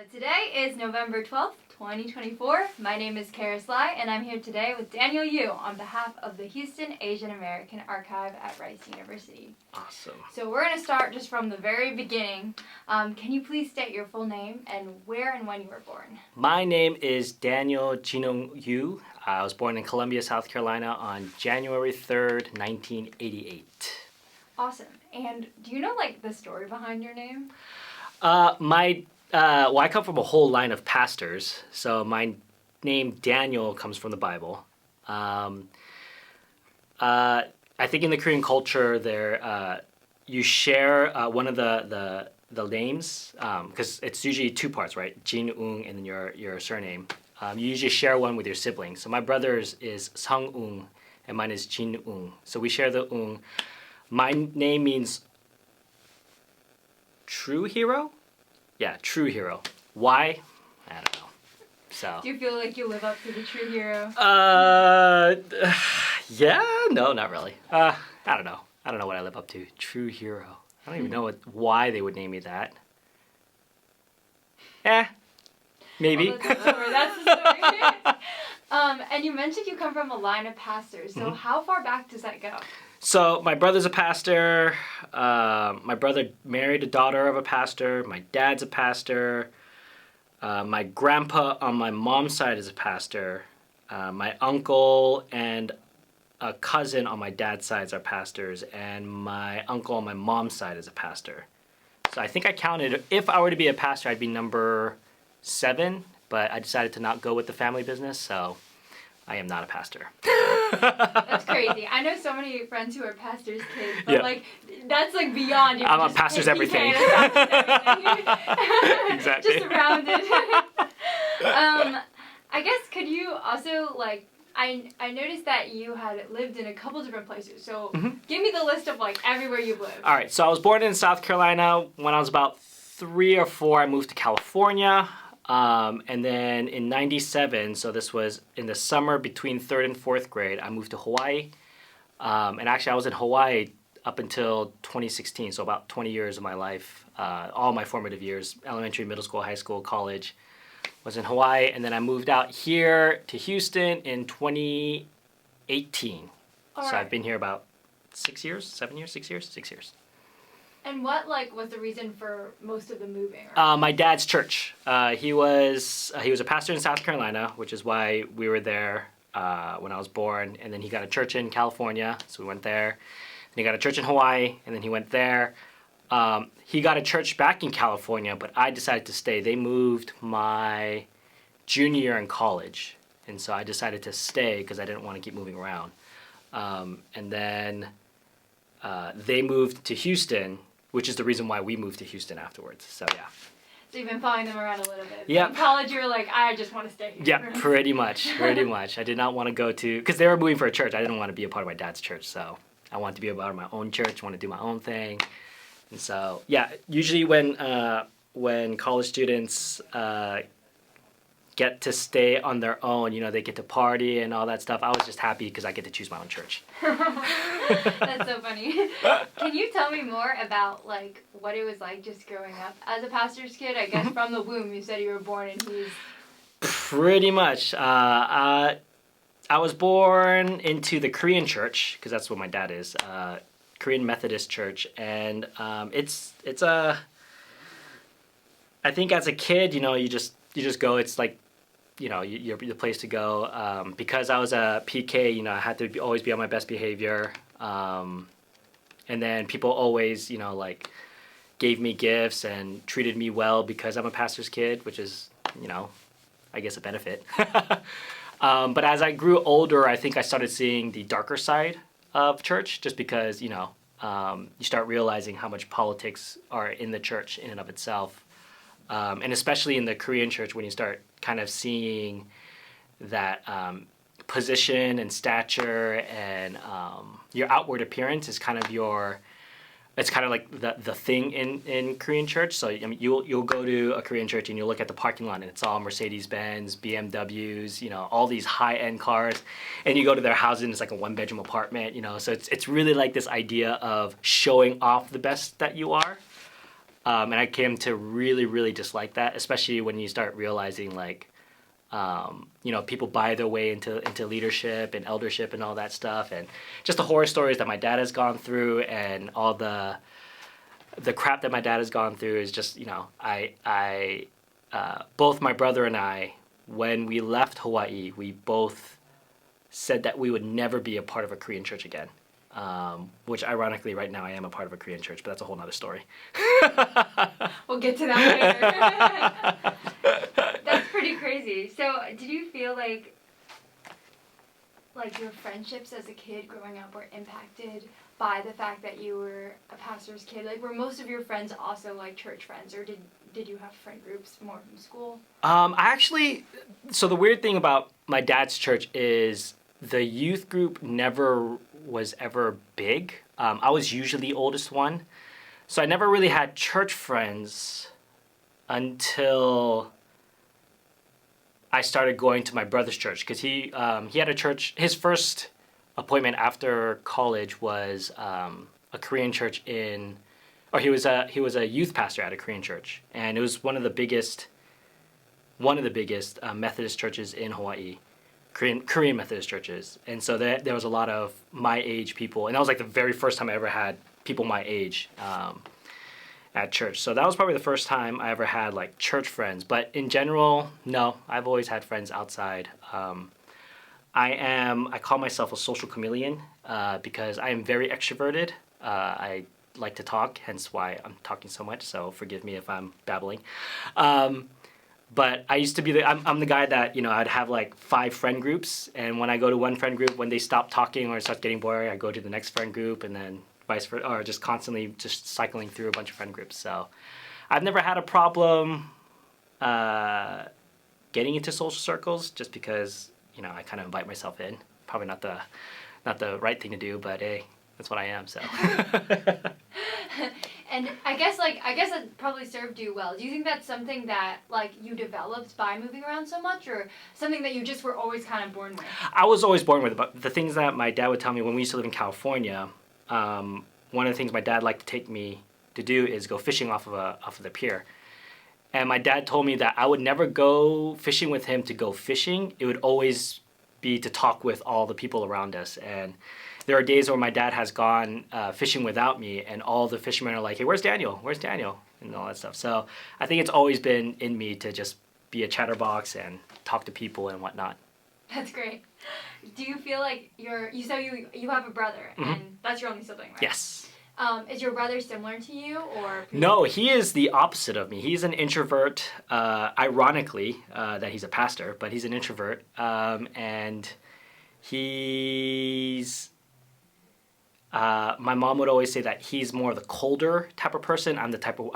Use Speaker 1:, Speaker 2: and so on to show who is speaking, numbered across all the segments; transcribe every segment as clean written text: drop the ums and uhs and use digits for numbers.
Speaker 1: Today is November 12th, 2024. My name is Karis Lai, and I'm here today with Daniel Yoo on behalf of the Houston Asian American Archive at Rice University.
Speaker 2: Awesome.
Speaker 1: So we're going to start just from the very beginning. Can you please state your full name and where and when you were born?
Speaker 2: My name is Daniel Jinwoong Yoo. I was born in Columbia, South Carolina on January 3rd, 1988.
Speaker 1: Awesome. And do you know the story behind your name?
Speaker 2: I come from a whole line of pastors, so my name Daniel comes from the Bible. I think in the Korean culture, there you share one of the names because it's usually two parts, right? Jinwoong and then your surname. You usually share one with your siblings. So my brother's is Sung-ung and mine is Jinwoong. So we share the ung. My name means true hero. Yeah, true hero. Why? I don't know. So.
Speaker 1: Do you feel like you live up to the true hero?
Speaker 2: Yeah, no, not really. I don't know. I don't know what I live up to. True hero. I don't even know why they would name me that. Maybe.
Speaker 1: Well, that's the story. And you mentioned you come from a line of pastors. So how far back does that go?
Speaker 2: So my brother's a pastor. My brother married a daughter of a pastor. My dad's a pastor. My grandpa on my mom's side is a pastor. My uncle and a cousin on my dad's side are pastors. And my uncle on my mom's side is a pastor. So I think I counted, if I were to be a pastor, I'd be number 7. But I decided to not go with the family business, so I am not a pastor.
Speaker 1: That's crazy. I know so many friends who are pastors' kids, but that's beyond.
Speaker 2: I'm a pastor's everything. Exactly.
Speaker 1: Just surrounded. I guess could you also I noticed that you had lived in a couple different places. So give me the list of everywhere you've lived.
Speaker 2: All right. So I was born in South Carolina. When I was about 3 or 4, I moved to California. And then in 97, so this was in the summer between 3rd and 4th grade, I moved to Hawaii. And actually I was in Hawaii up until 2016, so about 20 years of my life, all my formative years, elementary, middle school, high school, college, was in Hawaii. And then I moved out here to Houston in 2018.
Speaker 1: All
Speaker 2: so
Speaker 1: right.
Speaker 2: I've been here about 6 years.
Speaker 1: And what was the reason for most of the moving?
Speaker 2: My dad's church. He was a pastor in South Carolina, which is why we were there when I was born. And then he got a church in California, so we went there. And he got a church in Hawaii, and then he went there. He got a church back in California, but I decided to stay. They moved my junior year in college, and so I decided to stay because I didn't want to keep moving around. And then they moved to Houston, which is the reason why we moved to Houston afterwards. So, yeah.
Speaker 1: So you've been following them around a little bit.
Speaker 2: Yeah.
Speaker 1: In college, you were like, I just want to stay here.
Speaker 2: Yeah, pretty much. I did not want to go to, because they were moving for a church. I didn't want to be a part of my dad's church, so I wanted to be a part of my own church, want to do my own thing. And so, yeah, usually when college students get to stay on their own, they get to party and all that stuff. I was just happy because I get to choose my own church.
Speaker 1: That's so funny. Can you tell me more about what it was like just growing up as a pastor's kid? I guess from the womb you said you were born in Hughes.
Speaker 2: Pretty much. I was born into the Korean church because that's what my dad is, Korean Methodist church, and it's a. I think as a kid, you just go. It's you're the place to go. Because I was a PK, I had to always be on my best behavior. And then people always, gave me gifts and treated me well because I'm a pastor's kid, which is, I guess a benefit. But as I grew older, I think I started seeing the darker side of church just because, you start realizing how much politics are in the church in and of itself. And especially in the Korean church, when you start kind of seeing that position and stature and your outward appearance is kind of it's kind of like the thing in Korean church. So you'll go to a Korean church and you'll look at the parking lot and it's all Mercedes-Benz, BMWs, all these high-end cars. And you go to their house and it's like a 1-bedroom apartment, So it's really like this idea of showing off the best that you are. And I came to really, really dislike that, especially when you start realizing like, people buy their way into leadership and eldership and all that stuff, and just the horror stories that my dad has gone through, and all the crap that my dad has gone through is just, I both my brother and I, when we left Hawaii, we both said that we would never be a part of a Korean church again. Which ironically, right now I am a part of a Korean church, but that's a whole nother story.
Speaker 1: We'll get to that later. That's pretty crazy. So, did you feel like your friendships as a kid growing up were impacted by the fact that you were a pastor's kid? Like, were most of your friends also like church friends, or did you have friend groups more from school?
Speaker 2: So the weird thing about my dad's church is the youth group never was ever big. I was usually the oldest one, so I never really had church friends until I started going to my brother's church, because he had a church. His first appointment after college was a Korean church he was a youth pastor at a Korean church, and it was one of the biggest Methodist churches in Hawaii. Korean Methodist churches, and so there was a lot of my age people, and that was like the very first time I ever had people my age at church. So that was probably the first time I ever had like church friends. But in general, no, I've always had friends outside. I call myself a social chameleon because I am very extroverted. I like to talk, hence why I'm talking so much. So forgive me if I'm babbling. But I used to be I'm the guy that, I'd have like 5 friend groups, and when I go to one friend group, when they stop talking or it starts getting boring, I go to the next friend group, and then vice versa, or just constantly just cycling through a bunch of friend groups. So I've never had a problem getting into social circles, just because, I kind of invite myself in. Probably not the right thing to do, but hey, that's what I am, so.
Speaker 1: And I guess it probably served you well. Do you think that's something that you developed by moving around so much, or something that you just were always kind of born with?
Speaker 2: I was always born with it, but the things that my dad would tell me when we used to live in California, one of the things my dad liked to take me to do is go fishing off of the pier. And my dad told me that I would never go fishing with him to go fishing. It would always be to talk with all the people around us. And there are days where my dad has gone fishing without me, and all the fishermen are like, "Hey, where's Daniel? Where's Daniel?" and all that stuff. So I think it's always been in me to just be a chatterbox and talk to people and whatnot.
Speaker 1: That's great. Do you feel like you said you have a brother,
Speaker 2: Mm-hmm.
Speaker 1: and that's your only sibling, right?
Speaker 2: Yes.
Speaker 1: Is your brother similar to you, or?
Speaker 2: No, he is the opposite of me. He's an introvert. Ironically, that he's a pastor, but he's an introvert, and he's. My mom would always say that he's more of the colder type of person. I'm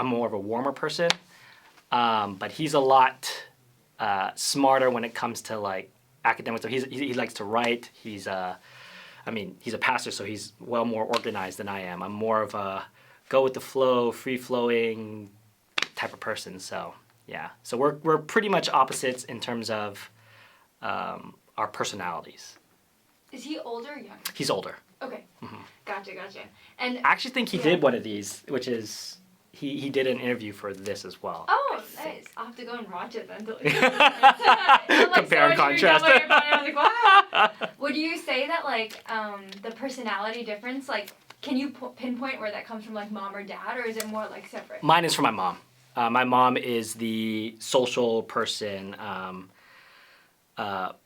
Speaker 2: more of a warmer person, but he's a lot smarter when it comes to like academic stuff. He likes to write. He's a pastor, so he's well more organized than I am. I'm more of a go with the flow, free flowing type of person. So yeah, so we're pretty much opposites in terms of our personalities.
Speaker 1: Is he older or younger?
Speaker 2: He's older.
Speaker 1: Okay.
Speaker 2: Mm-hmm.
Speaker 1: Gotcha. And
Speaker 2: I actually think he did one of these, which is he did an interview for this as well.
Speaker 1: Oh, nice. I'll have to go and watch it then.
Speaker 2: Compare and contrast.
Speaker 1: I was like, wow. Would you say that the personality difference, can you pinpoint where that comes from, mom or dad, or is it more separate?
Speaker 2: Mine is from my mom. My mom is the social person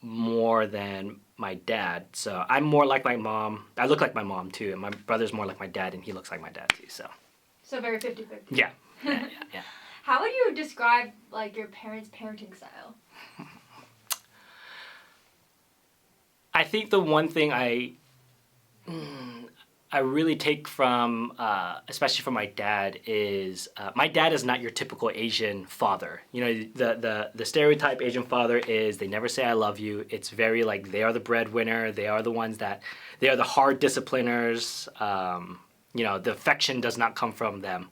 Speaker 2: more than my dad. So I'm more like my mom. I look like my mom too, and my brother's more like my dad, and he looks like my dad too. So
Speaker 1: very 50-50.
Speaker 2: Yeah.
Speaker 1: How would you describe your parents' parenting style?
Speaker 2: I think the one thing I really take from, especially from my dad, is my dad is not your typical Asian father. The stereotype Asian father is they never say I love you. It's very they are the breadwinner. They are the ones they are the hard discipliners. The affection does not come from them.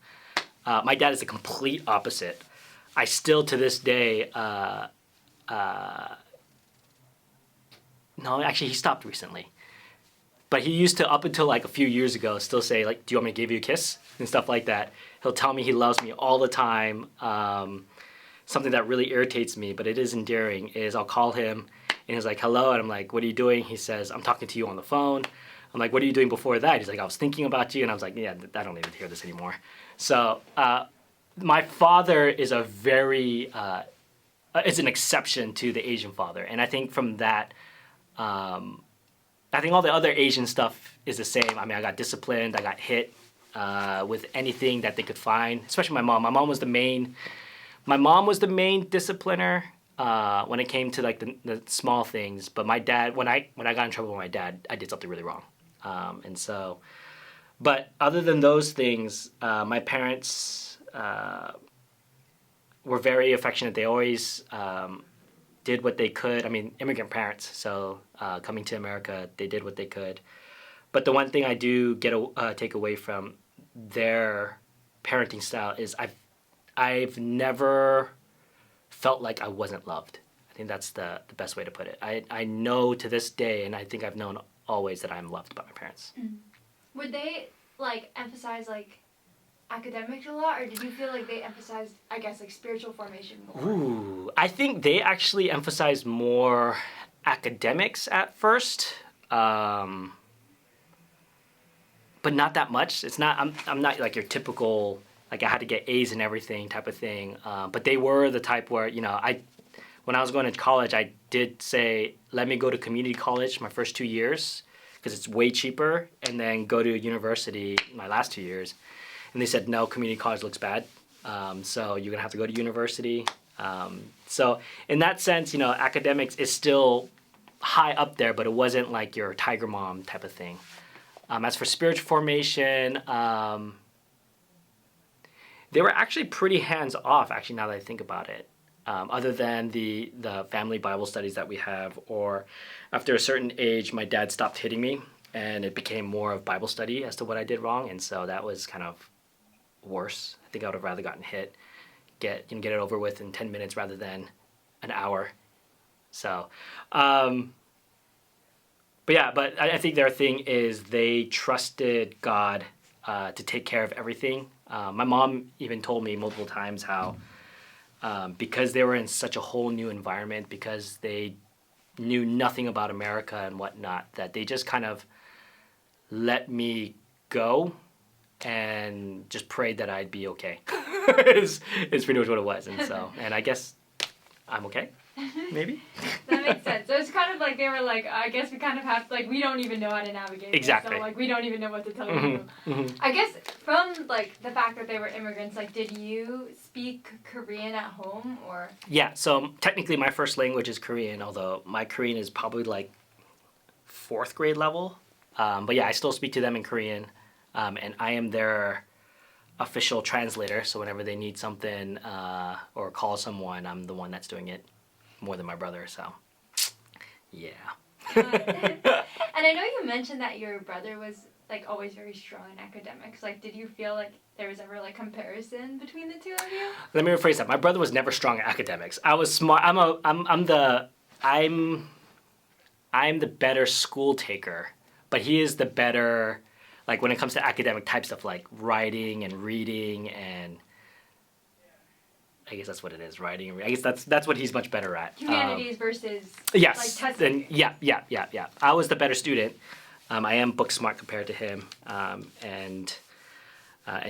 Speaker 2: My dad is the complete opposite. I still to this day, no, actually he stopped recently. But he used to, up until a few years ago, still say do you want me to give you a kiss? And stuff like that. he'll tell me he loves me all the time. Something that really irritates me, but it is endearing, is I'll call him and he's like, hello, and I'm like, what are you doing? He says, I'm talking to you on the phone. I'm like, what are you doing before that? He's like, I was thinking about you. And I was like, yeah, I don't need to hear this anymore. So my father is a very, is an exception to the Asian father. And I think from that, I think all the other Asian stuff is the same. I mean, I got disciplined, I got hit with anything that they could find, especially my mom. My mom was the main discipliner when it came to like the small things. But my dad, when I got in trouble with my dad, I did something really wrong. And so, but other than those things, my parents were very affectionate. They always did what they could. I mean, immigrant parents, so coming to America, they did what they could. But the one thing I do take away from their parenting style is I've never felt like I wasn't loved. I think that's the best way to put it. I know to this day, and I think I've known always, that I'm loved by my parents.
Speaker 1: Mm. Would they like emphasize like academics a lot, or did you feel like they emphasized, I guess, like spiritual formation more?
Speaker 2: Ooh, I think they actually emphasized more academics at first, but not that much. It's not. I'm not like your typical like I had to get A's and everything type of thing. But they were the type where when I was going to college, I did say, let me go to community college my first 2 years because it's way cheaper, and then go to university my last 2 years. And they said, no, community college looks bad. So you're going to have to go to university. So in that sense, academics is still high up there, but it wasn't like your tiger mom type of thing. As for spiritual formation, they were actually pretty hands-off, actually, now that I think about it. Other than the family Bible studies that we have, or after a certain age, my dad stopped hitting me, and it became more of Bible study as to what I did wrong, and so that was kind of worse. I think I would have rather gotten hit, get it over with in 10 minutes rather than an hour. So, but I think their thing is they trusted God to take care of everything. My mom even told me multiple times how because they were in such a whole new environment, because they knew nothing about America and whatnot, that they just kind of let me go and just prayed that I'd be okay. is pretty much what it was. And I guess I'm okay, maybe.
Speaker 1: That makes sense. So it's kind of like they were like, I guess we kind of have, like, we don't even know how to navigate this,
Speaker 2: exactly.
Speaker 1: so, like, we don't even know what to tell you.
Speaker 2: Mm-hmm. Mm-hmm.
Speaker 1: I guess from, like, the fact that they were immigrants, like, did you speak Korean at home, or?
Speaker 2: Yeah, so technically my first language is Korean, although my Korean is probably, like, 4th grade level. But yeah, I still speak to them in Korean, and I am their official translator, so whenever they need something or call someone, I'm the one that's doing it more than my brother, so yeah.
Speaker 1: And I know you mentioned that your brother was like always very strong in academics. Like, did you feel like there was ever like comparison between the two of you?
Speaker 2: Let me rephrase that. My brother was never strong at academics. I was smart. I'm the better school taker, but he is the better, like, when it comes to academic type stuff like writing and reading, and I guess that's what it is, writing and reading. I guess that's what he's much better at.
Speaker 1: Humanities versus
Speaker 2: yes,
Speaker 1: like testing.
Speaker 2: Yeah. I was the better student. I am book smart compared to him, and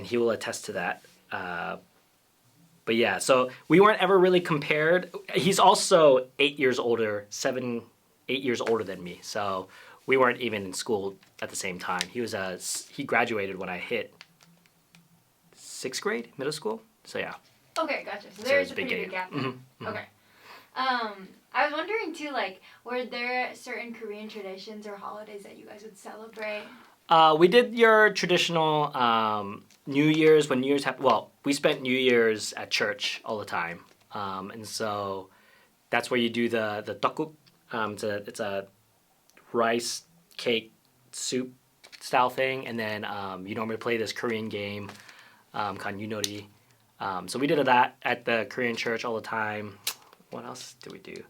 Speaker 2: he will attest to that. But yeah, so we weren't ever really compared. He's also 8 years older than me, so we weren't even in school at the same time. He graduated when I hit 6th grade, middle school. So yeah.
Speaker 1: Okay, gotcha. So there's a pretty
Speaker 2: big
Speaker 1: big gap.
Speaker 2: Mm-hmm. Mm-hmm.
Speaker 1: Okay. I was wondering too, like, were there certain Korean traditions or holidays that you guys would celebrate?
Speaker 2: We did your traditional New Year's. When New Year's happened, well, we spent New Year's at church all the time, and so that's where you do the tteokguk. It's a rice cake soup style thing, and then you normally play this Korean game called Yunori. So we did that at the Korean church all the time. What else do we do?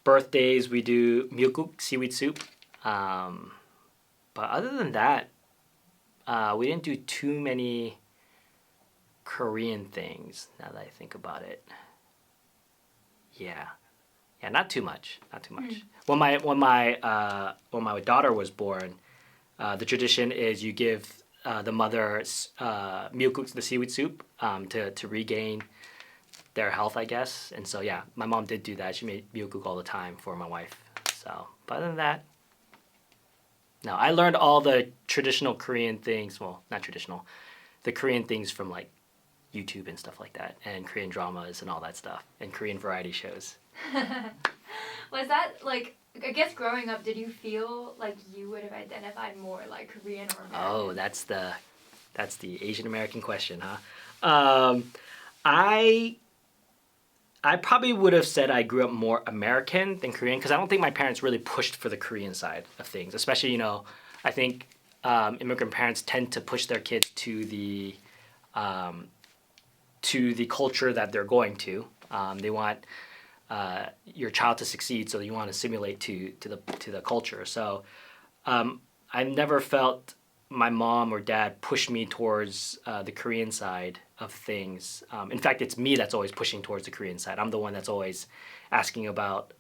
Speaker 2: Birthdays, we do myeokguk, seaweed soup. But other than that, we didn't do too many Korean things, now that I think about it. Yeah, not too much. When my daughter was born, the tradition is you give the mother miyeokguk, the seaweed soup, to regain their health, I guess. And so yeah, my mom did do that. She made miyeokguk all the time for my wife. So, but other than that, no. I learned all the traditional Korean things. Well, not traditional, the Korean things from like YouTube and stuff like that, and Korean dramas and all that stuff, and Korean variety shows.
Speaker 1: Was that like, I guess growing up, did you feel like you would have identified more like Korean or American?
Speaker 2: Oh, that's the Asian American question, huh? I probably would have said I grew up more American than Korean, because I don't think my parents really pushed for the Korean side of things. Especially, I think immigrant parents tend to push their kids to the culture that they're going to. They want your child to succeed, so you want to simulate to the culture. So I never felt my mom or dad push me towards the Korean side of things. In fact, it's me that's always pushing towards the Korean side. I'm the one that's always asking about.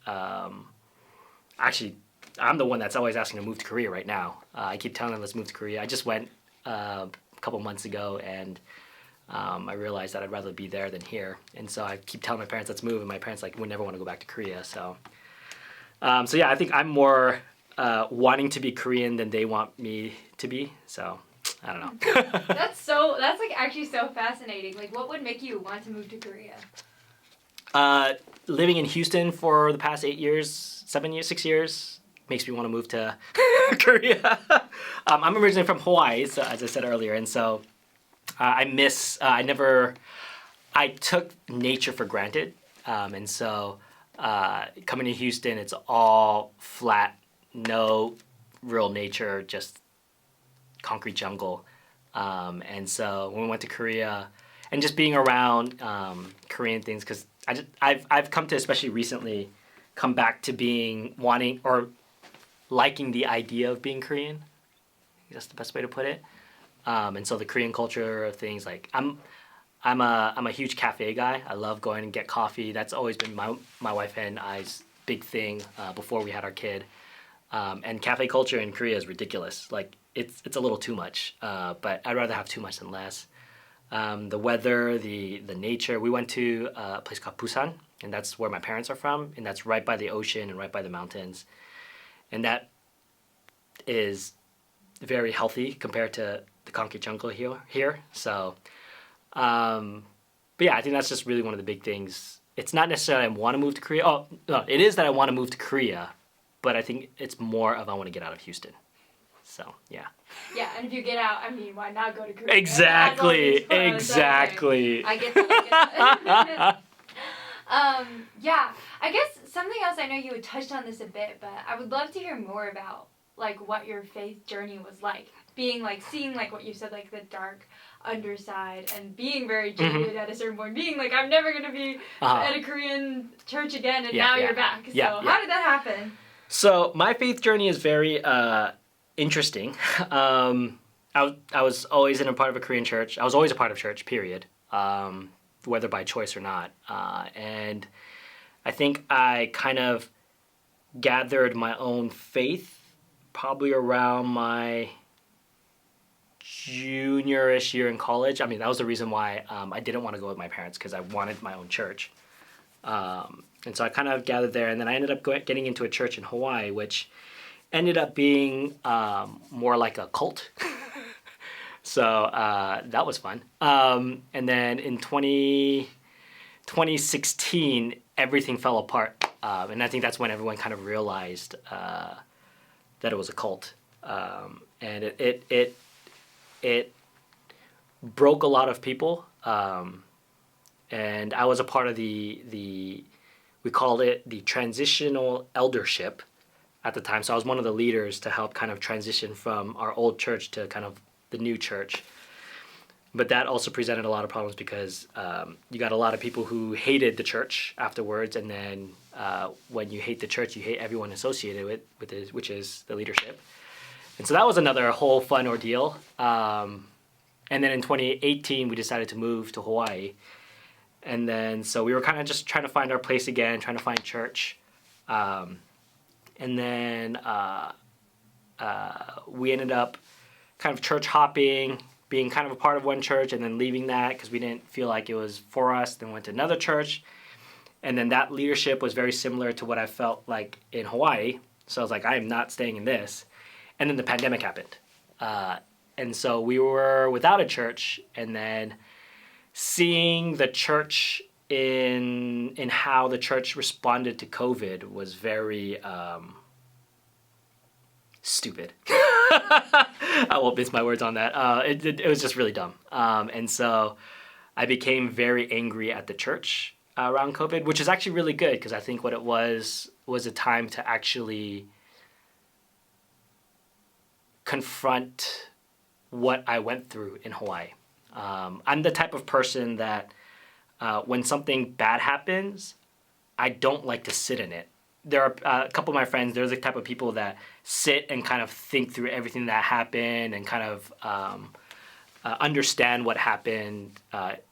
Speaker 2: Actually, I'm the one that's always asking to move to Korea right now. I keep telling them let's move to Korea. I just went a couple months ago, and I realized that I'd rather be there than here. And so I keep telling my parents let's move, and my parents would never want to go back to Korea. So yeah, I think I'm more wanting to be Korean than they want me to be. So I don't know.
Speaker 1: That's like actually so fascinating. Like, what would make you want to move to Korea?
Speaker 2: Living in Houston for the past 8 years, 6 years, makes me want to move to Korea. I'm originally from Hawaii, so as I said earlier, and so I took nature for granted, and so coming to Houston, it's all flat, no real nature, just concrete jungle. And so when we went to Korea, and just being around Korean things, because I've come to, especially recently, come back to wanting or liking the idea of being Korean. That's the best way to put it. And so the Korean culture of things, like I'm a huge cafe guy. I love going and get coffee. That's always been my wife and I's big thing before we had our kid. And cafe culture in Korea is ridiculous. Like it's a little too much. But I'd rather have too much than less. The weather, the nature. We went to a place called Busan, and that's where my parents are from, and that's right by the ocean and right by the mountains, and that is very healthy compared to the concrete jungle here. So, but yeah, I think that's just really one of the big things. It's not necessarily I want to move to Korea. Oh, no, it is that I want to move to Korea, but I think it's more of I want to get out of Houston. So, yeah.
Speaker 1: Yeah, and if you get out, I mean, why not go to Korea?
Speaker 2: Exactly.
Speaker 1: Okay. I get that. Yeah, I guess something else, I know you had touched on this a bit, but I would love to hear more about, like, what your faith journey was like. Being, like, seeing, like, what you said, like, the dark underside, and being very jaded at a certain point. Being, like, I'm never going to be at a Korean church again, and now you're back. So, how did that happen? So, my faith journey is very interesting. I was always in a part of a Korean church. I was always a part of church, period, whether by choice or not. And I think I kind of gathered my own faith probably around my junior-ish year in college. I mean, that was the reason why I didn't want to go with my parents, because I wanted my own church. And so I kind of gathered there, and then I ended up getting into a church in Hawaii, which ended up being more like a cult. So that was fun. And then in 2016, everything fell apart. And I think that's when everyone kind of realized that it was a cult. And it broke a lot of people. And I was a part of we called it the transitional eldership at the time. So I was one of the leaders to help kind of transition from our old church to kind of the new church. But that also presented a lot of problems because you got a lot of people who hated the church afterwards, and then when you hate the church, you hate everyone associated with it, which is the leadership. And so that was another whole fun ordeal.
Speaker 2: And then in 2018, we decided to move to Hawaii. And then, so we were kind of just trying to find our place again, trying to find church. And then we ended up kind of church hopping, being kind of a part of one church, and then leaving that because we didn't feel like it was for us. Then went to another church. And then that leadership was very similar to what I felt like in Hawaii. So I was like, I am not staying in this. And then the pandemic happened. And so we were without a church, and then seeing the church in how the church responded to COVID was very stupid. I won't mince my words on that. It was just really dumb. And so I became very angry at the church around COVID, which is actually really good because I think what it was a time to actually confront what I went through in Hawaii. I'm the type of person that when something bad happens, I don't like to sit in it. There are a couple of my friends, they're the type of people that sit and kind of think through everything that happened and kind of understand what happened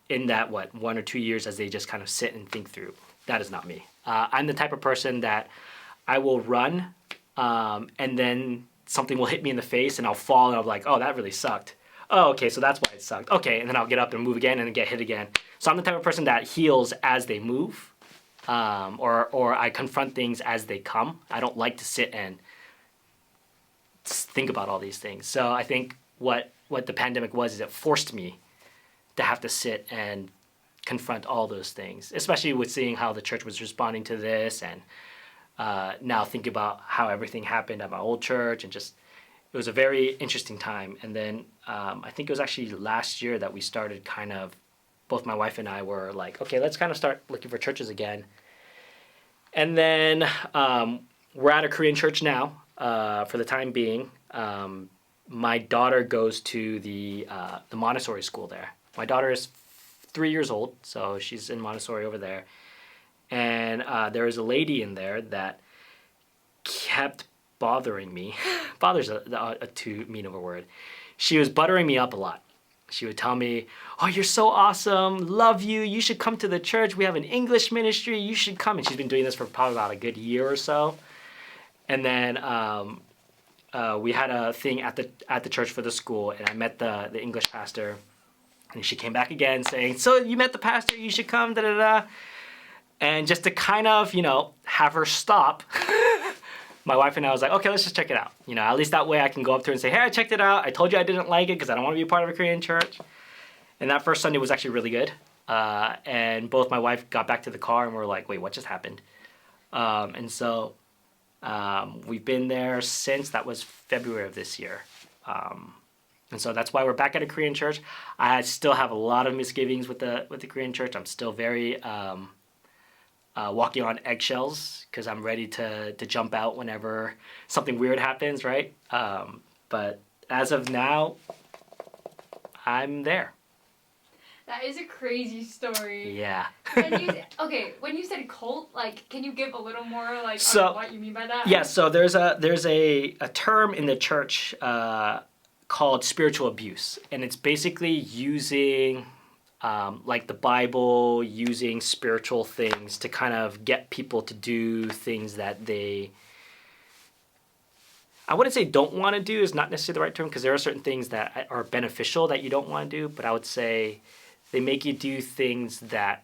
Speaker 2: in that, 1 or 2 years as they just kind of sit and think through. That is not me. I'm the type of person that I will run and then something will hit me in the face and I'll fall and I'll be like, oh, that really sucked. Oh, okay, so that's why it sucked. Okay, and then I'll get up and move again and then get hit again. So I'm the type of person that heals as they move, or I confront things as they come. I don't like to sit and think about all these things. So I think what the pandemic was is it forced me to have to sit and confront all those things, especially with seeing how the church was responding to this and now think about how everything happened at my old church, and just it was a very interesting time. And then I think it was actually last year that we started kind of, both my wife and I were like, okay, let's kind of start looking for churches again. And then we're at a Korean church now for the time being. My daughter goes to the Montessori school there. My daughter is 3 years old, so she's in Montessori over there. And there was a lady in there that kept bothering me. Bother's a too mean of a word. She was buttering me up a lot. She would tell me, oh, you're so awesome, love you, you should come to the church, we have an English ministry, you should come. And she's been doing this for probably about a good year or so. And then we had a thing at the church for the school, and I met the English pastor, and she came back again saying, so you met the pastor, you should come, da-da-da. And just to kind of, have her stop, my wife and I was like, okay, let's just check it out. At least that way I can go up to her and say, hey, I checked it out. I told you I didn't like it because I don't want to be a part of a Korean church. And that first Sunday was actually really good. And both my wife got back to the car and we were like, wait, what just happened? And so we've been there since. That was February of this year. And so that's why we're back at a Korean church. I still have a lot of misgivings with the Korean church. I'm still very walking on eggshells because I'm ready to jump out whenever something weird happens, right? But as of now, I'm there.
Speaker 1: That is a crazy story.
Speaker 2: Yeah.
Speaker 1: When you said cult, can you give a little more on what you mean by that?
Speaker 2: Yeah, so there's a term in the church called spiritual abuse, and it's basically using the Bible, using spiritual things to kind of get people to do things that they, I wouldn't say don't want to do is not necessarily the right term, because there are certain things that are beneficial that you don't want to do, but I would say they make you do things that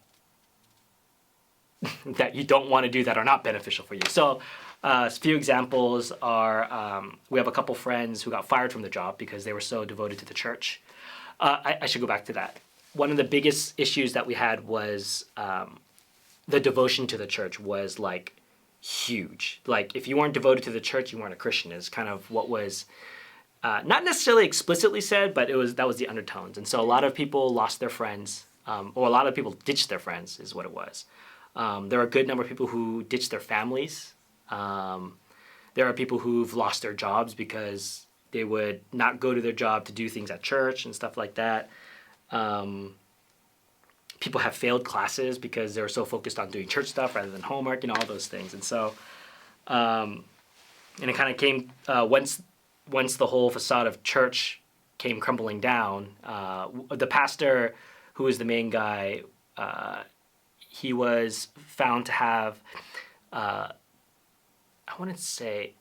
Speaker 2: that you don't want to do that are not beneficial for you. So a few examples are, we have a couple friends who got fired from the job because they were so devoted to the church. I should go back to that. One of the biggest issues that we had was the devotion to the church was huge. If you weren't devoted to the church, you weren't a Christian, is kind of what was not necessarily explicitly said, but that was the undertones. And so a lot of people lost their friends, or a lot of people ditched their friends is what it was. There are a good number of people who ditched their families. There are people who've lost their jobs because they would not go to their job to do things at church and stuff like that. People have failed classes because they're so focused on doing church stuff rather than homework and all those things. And so, and it kind of came once the whole facade of church came crumbling down. The pastor, who was the main guy, he was found to have, I wouldn't say,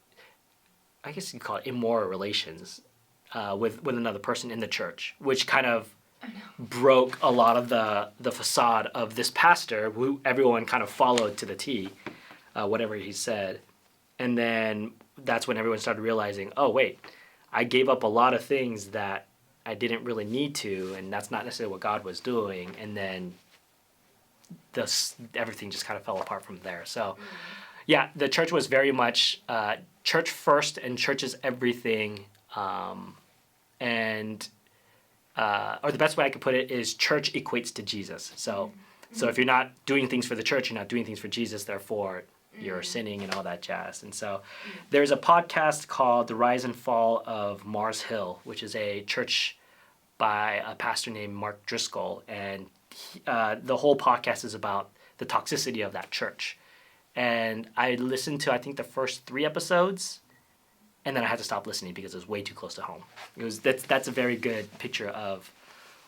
Speaker 2: I guess you'd call it immoral relations with another person in the church, which kind of broke a lot of the facade of this pastor, who everyone kind of followed to the T, whatever he said. And then that's when everyone started realizing, oh, wait, I gave up a lot of things that I didn't really need to, and that's not necessarily what God was doing. And then everything just kind of fell apart from there. So, yeah, the church was very much church first and church is everything. Or the best way I could put it is church equates to Jesus. So if you're not doing things for the church, you're not doing things for Jesus, therefore you're sinning and all that jazz. And so there's a podcast called The Rise and Fall of Mars Hill, which is a church by a pastor named Mark Driscoll. And the whole podcast is about the toxicity of that church. And I listened to, I think, the first 3 episodes, and then I had to stop listening because it was way too close to home. That's a very good picture of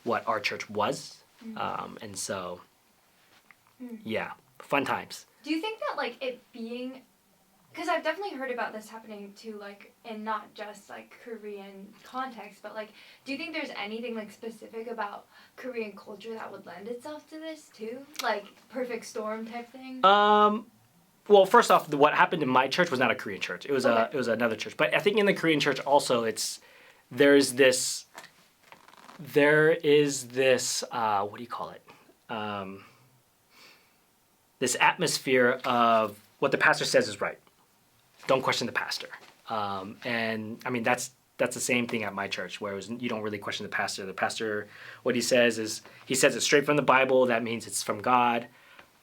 Speaker 2: what our church was. And so, yeah, fun times.
Speaker 1: Do you think that, like, it being... Because I've definitely heard about this happening, too, like, in not just, like, Korean context, but, like, do you think there's anything, like, specific about Korean culture that would lend itself to this, too? Like, perfect storm type thing?
Speaker 2: Well, first off, what happened in my church was not a Korean church. It was another church. But I think in the Korean church also, there is this what do you call it? This atmosphere of what the pastor says is right. Don't question the pastor. And I mean, that's the same thing at my church, where you don't really question the pastor. The pastor, what he says is, he says it straight from the Bible. That means it's from God.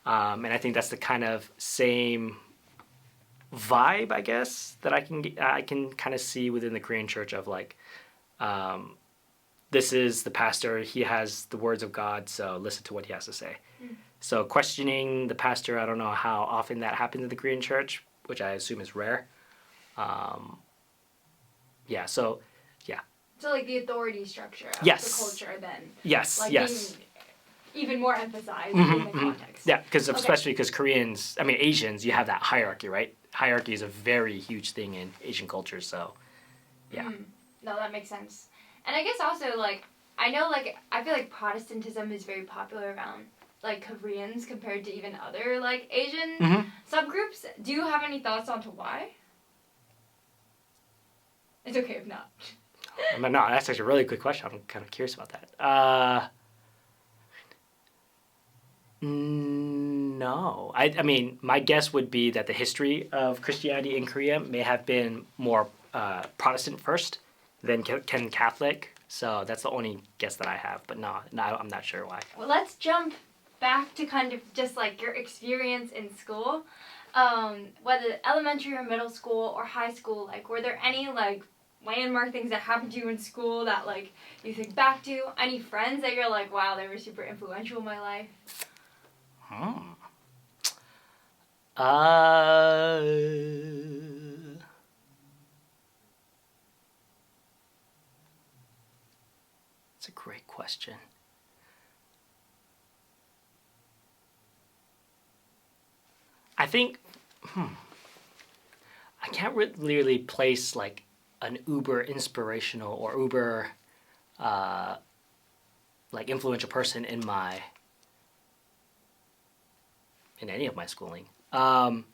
Speaker 2: And I think that's the kind of same vibe, I guess, that I can kind of see within the Korean church of, like, this is the pastor. He has the words of God, so listen to what he has to say. So questioning the pastor, I don't know how often that happens in the Korean church, which I assume is rare. Yeah. So,
Speaker 1: like, the authority structure of
Speaker 2: yes.
Speaker 1: the culture then.
Speaker 2: Yes,
Speaker 1: like,
Speaker 2: yes.
Speaker 1: Being even more emphasized in the context.
Speaker 2: Yeah, especially because Koreans, I mean, Asians, you have that hierarchy, right? Hierarchy is a very huge thing in Asian culture, so, yeah.
Speaker 1: No, that makes sense. And I guess also, like, I know, like, I feel like Protestantism is very popular around, like, Koreans compared to even other, like, Asian subgroups. Do you have any thoughts onto why? It's okay if not.
Speaker 2: No, that's actually a really good question. I'm kind of curious about that. No. I mean, my guess would be that the history of Christianity in Korea may have been more Protestant first than Catholic. So that's the only guess that I have. But no, I'm not sure why.
Speaker 1: Well, let's jump back to kind of just, like, your experience in school. Whether elementary or middle school or high school, like, were there any, like, landmark things that happened to you in school that, like, you think back to? Any friends that you're like, wow, they were super influential in my life?
Speaker 2: That's a great question. I think, I can't really place, like, an uber inspirational or uber, like, influential person in any of my schooling. Because,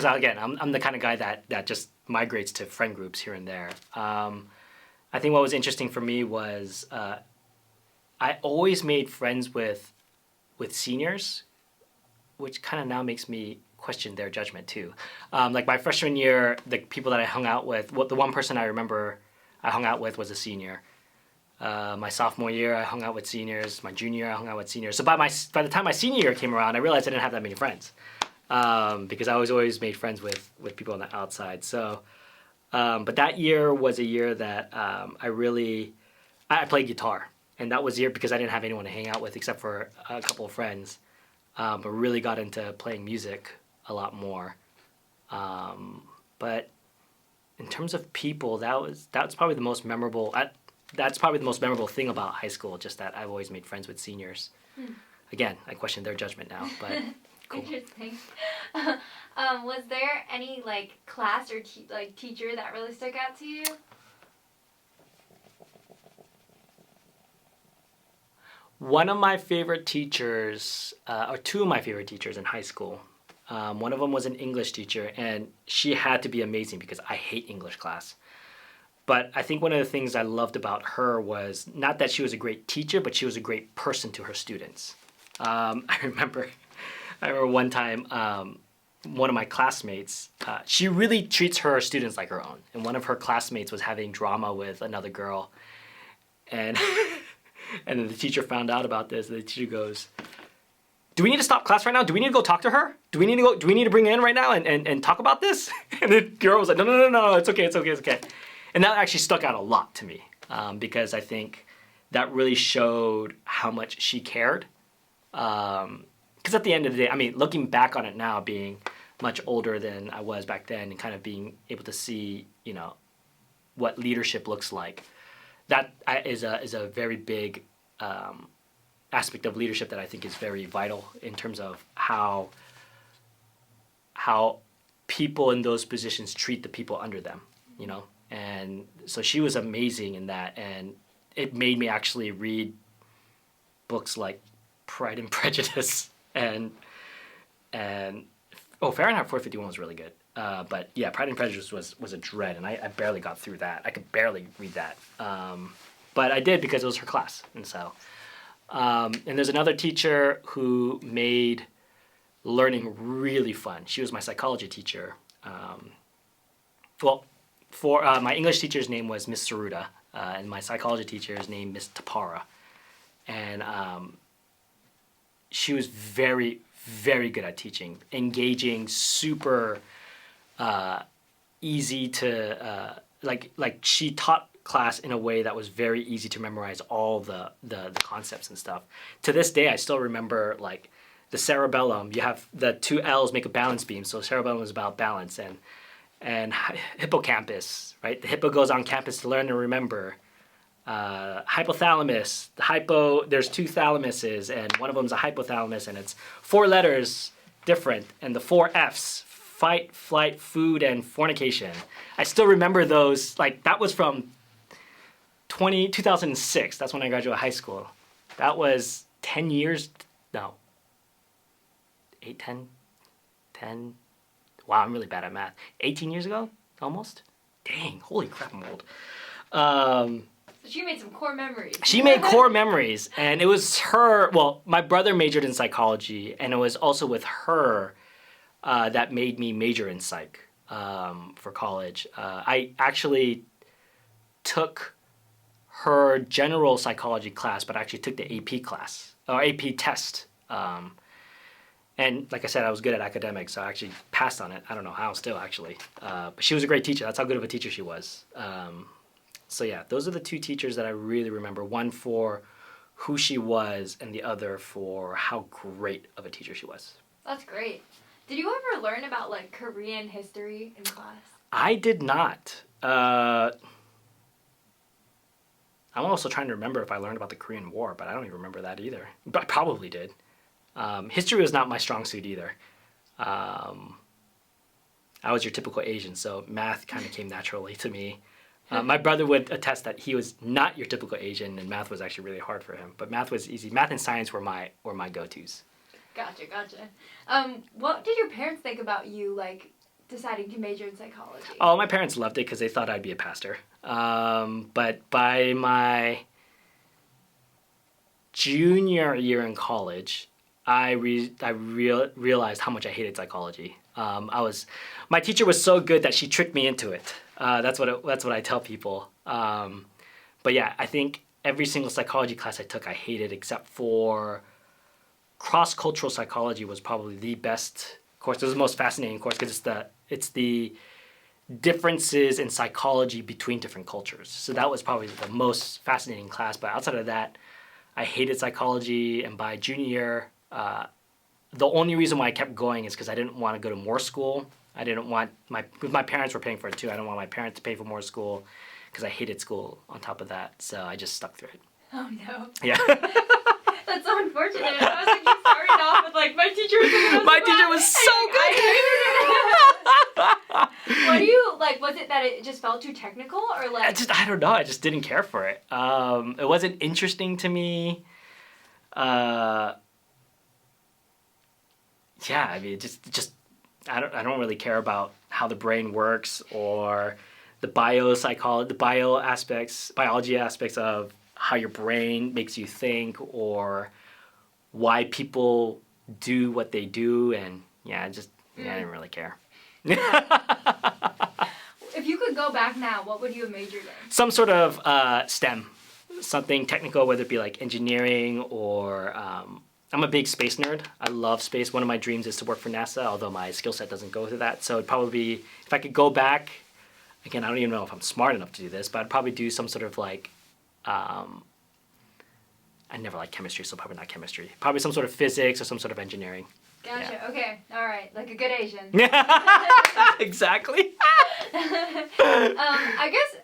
Speaker 2: again, I'm the kind of guy that just migrates to friend groups here and there. I think what was interesting for me was I always made friends with seniors, which kind of now makes me question their judgment too. Like, my freshman year, the people that I hung out with, the one person I remember I hung out with was a senior. My sophomore year, I hung out with seniors. My junior year, I hung out with seniors. So by the time my senior year came around, I realized I didn't have that many friends, because I was always made friends with people on the outside. So, but that year was a year that I played guitar, and that was the year because I didn't have anyone to hang out with except for a couple of friends. But really got into playing music a lot more. But in terms of people, that was probably the most memorable. that's probably the most memorable thing about high school, just that I've always made friends with seniors. Again, I question their judgment now, but cool.
Speaker 1: Interesting. Was there any like class or teacher that really stuck out to you?
Speaker 2: One of my favorite teachers, or two of my favorite teachers in high school, one of them was an English teacher, and she had to be amazing because I hate English class. But I think one of the things I loved about her was not that she was a great teacher, but she was a great person to her students. I remember one time, one of my classmates, she really treats her students like her own. And one of her classmates was having drama with another girl. And and then the teacher found out about this. And the teacher goes, "Do we need to stop class right now? Do we need to go talk to her? Do we need to bring her in right now and talk about this?" And the girl was like, no, it's okay. And that actually stuck out a lot to me, because I think that really showed how much she cared. Because at the end of the day, I mean, looking back on it now, being much older than I was back then, and kind of being able to see, what leadership looks like, that is a very big aspect of leadership that I think is very vital in terms of how people in those positions treat the people under them, And so she was amazing in that, and it made me actually read books like Pride and Prejudice and Fahrenheit 451 was really good. But yeah, Pride and Prejudice was a dread, and I barely got through that. I could barely read that. But I did because it was her class. And so, and there's another teacher who made learning really fun. She was my psychology teacher. My English teacher's name was Miss Saruda, and my psychology teacher's name Miss Tapara. And she was very, very good at teaching, engaging, super easy to, like she taught class in a way that was very easy to memorize all the concepts and stuff. To this day, I still remember like the cerebellum. You have the two L's make a balance beam, so cerebellum is about balance, and hippocampus, right? The hippo goes on campus to learn and remember. Hypothalamus, there's two thalamuses, and one of them's a hypothalamus, and it's 4 letters different, and the 4 F's, fight, flight, food, and fornication. I still remember those, like that was from 2006, that's when I graduated high school. That was 10 years, no, 8, 10, wow, I'm really bad at math. 18 years ago, almost? Dang, holy crap, I'm old.
Speaker 1: She made some core memories.
Speaker 2: She made core memories, and it was her, well, my brother majored in psychology, and it was also with her that made me major in psych for college. I actually took her general psychology class, but I actually took the AP class, or AP test. And like I said, I was good at academics, so I actually passed on it. I don't know how still, actually. But she was a great teacher. That's how good of a teacher she was. So yeah, those are the two teachers that I really remember. One for who she was, and the other for how great of a teacher she was.
Speaker 1: That's great. Did you ever learn about like Korean history in class?
Speaker 2: I did not. I'm also trying to remember if I learned about the Korean War, but I don't even remember that either. But I probably did. History was not my strong suit either. I was your typical Asian, so math kind of came naturally to me. My brother would attest that he was not your typical Asian, and math was actually really hard for him. But math was easy. Math and science were my go-tos.
Speaker 1: Gotcha. What did your parents think about you, like, deciding to major in psychology?
Speaker 2: Oh, my parents loved it because they thought I'd be a pastor. But by my junior year in college, I realized how much I hated psychology. My teacher was so good that she tricked me into it. That's what I tell people. But yeah, I think every single psychology class I took, I hated, except for cross-cultural psychology was probably the best course. It was the most fascinating course because it's the differences in psychology between different cultures. So that was probably the most fascinating class. But outside of that, I hated psychology. And by junior year, the only reason why I kept going is because I didn't want to go to more school. I didn't want my parents were paying for it too. I didn't want my parents to pay for more school because I hated school on top of that. So I just stuck through it.
Speaker 1: Oh no.
Speaker 2: Yeah.
Speaker 1: That's so unfortunate. I was like, you started off with like, my teacher was the most
Speaker 2: My teacher was so good.
Speaker 1: What do you, like, was it that it just felt too technical or like?
Speaker 2: I don't know. I just didn't care for it. It wasn't interesting to me. Yeah, I mean, just I don't really care about how the brain works or the biology aspects of how your brain makes you think or why people do what they do, and I didn't really care.
Speaker 1: If you could go back now, what would you have majored in?
Speaker 2: Some sort of STEM, something technical, whether it be like engineering or I'm a big space nerd. I love space. One of my dreams is to work for NASA, although my skill set doesn't go to that. So it'd probably be, if I could go back, again, I don't even know if I'm smart enough to do this, but I'd probably do some sort of like, I never liked chemistry, so probably not chemistry. Probably some sort of physics or some sort of engineering.
Speaker 1: Gotcha.
Speaker 2: Yeah.
Speaker 1: Okay. All right. Like a good Asian.
Speaker 2: Exactly.
Speaker 1: I guess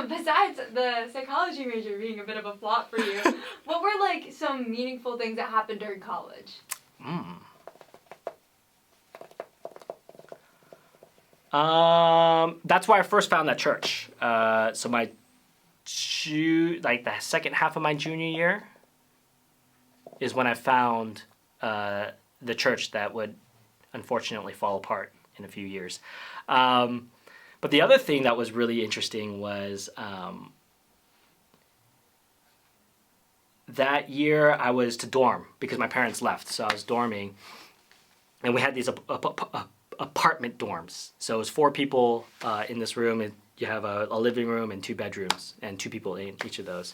Speaker 1: besides the psychology major being a bit of a flop for you, what were like some meaningful things that happened during college?
Speaker 2: That's where I first found that church. So the second half of my junior year is when I found the church that would unfortunately fall apart in a few years. But the other thing that was really interesting was that year I was to dorm because my parents left, so I was dorming, and we had these apartment dorms. So it was 4 people in this room, and you have a living room and 2 bedrooms, and 2 people in each of those.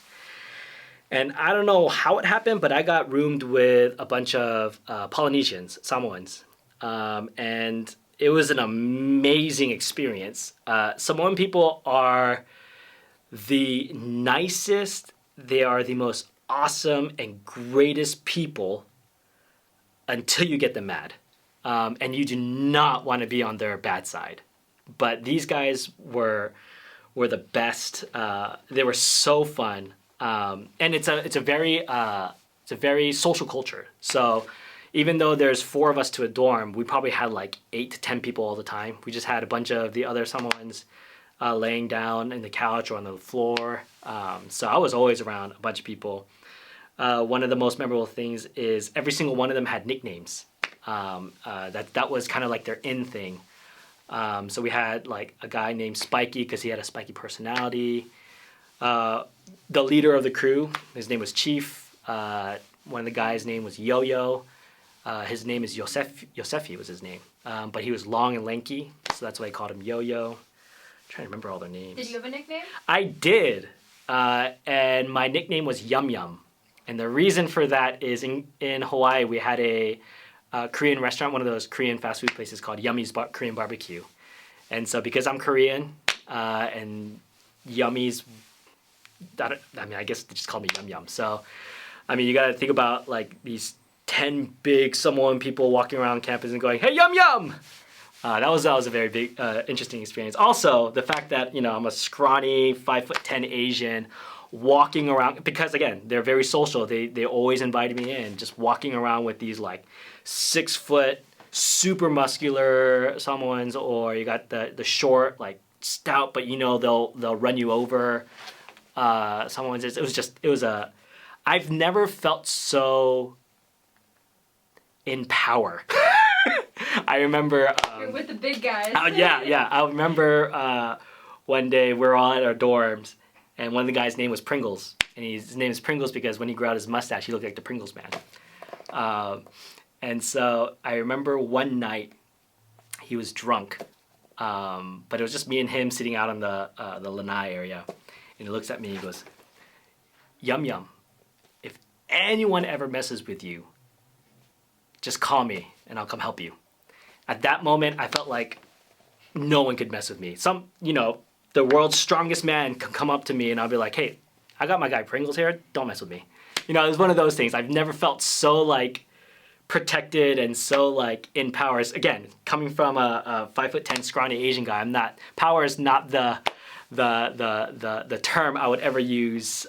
Speaker 2: And I don't know how it happened, but I got roomed with a bunch of Polynesian-Samoans, and it was an amazing experience. Samoan people are the nicest, they are the most awesome and greatest people until you get them mad. And you do not want to be on their bad side. But these guys were the best. They were so fun. And it's a very social culture. So even though there's 4 of us to a dorm, we probably had like 8 to 10 people all the time. We just had a bunch of the other Samoans laying down in the couch or on the floor. So I was always around a bunch of people. One of the most memorable things is every single one of them had nicknames. That was kind of like their in thing. So we had like a guy named Spiky because he had a spiky personality. The leader of the crew, his name was Chief. One of the guys' name was Yo-Yo. His name is Yosefi was his name. But he was long and lanky, so that's why I called him Yo-Yo. I'm trying to remember all their names.
Speaker 1: Did you have a nickname?
Speaker 2: I did. And my nickname was Yum Yum. And the reason for that is in Hawaii, we had a Korean restaurant, one of those Korean fast food places called Yummy's Korean Barbecue. And so because I'm Korean and Yummy's, I guess they just call me Yum Yum. So, I mean, you got to think about like these 10 big Samoan people walking around campus and going, "Hey, Yum Yum!" That was a very big, interesting experience. Also, the fact that, I'm a scrawny, 5'10" Asian walking around, because again, they're very social. They always invited me in, just walking around with these like 6 foot, super muscular Samoans, or you got the short, like stout, but they'll run you over. Samoans. I've never felt so in power. I remember.
Speaker 1: You're with the big guys.
Speaker 2: Yeah. I remember one day we were all at our dorms, and one of the guys' name was Pringles, and his name is Pringles because when he grew out his mustache, he looked like the Pringles man. And so I remember one night he was drunk, but it was just me and him sitting out on the lanai area, and he looks at me and he goes, "Yum Yum, if anyone ever messes with you, just call me and I'll come help you." At that moment, I felt like no one could mess with me. The world's strongest man could come up to me and I'll be like, "Hey, I got my guy Pringles here, don't mess with me." It was one of those things. I've never felt so like protected and so like in power. Again, coming from a 5'10" scrawny Asian guy, power is not the the term I would ever use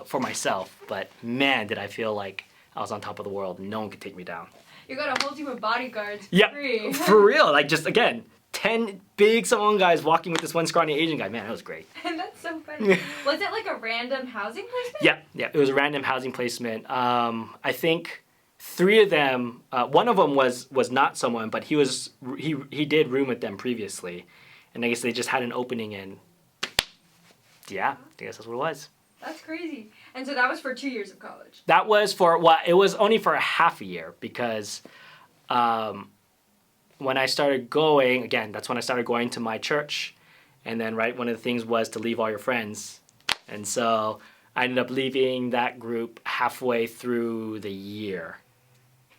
Speaker 2: for myself. But man, did I feel like I was on top of the world. No one could take me down.
Speaker 1: You got a whole team of bodyguards.
Speaker 2: Yeah,
Speaker 1: free.
Speaker 2: For real. Like just again, 10 big Samoan guys walking with this one scrawny Asian guy. Man, that was great.
Speaker 1: That's so funny. Was it like a random housing placement?
Speaker 2: Yeah. It was a random housing placement. I think 3 of them. One of them was not someone, but he did room with them previously, and I guess they just had an opening and. Yeah, I guess that's what it was.
Speaker 1: That's crazy. And so that was for 2 years of college.
Speaker 2: That was it was only for a half a year because when I started going, again, that's when I started going to my church. And then, one of the things was to leave all your friends. And so I ended up leaving that group halfway through the year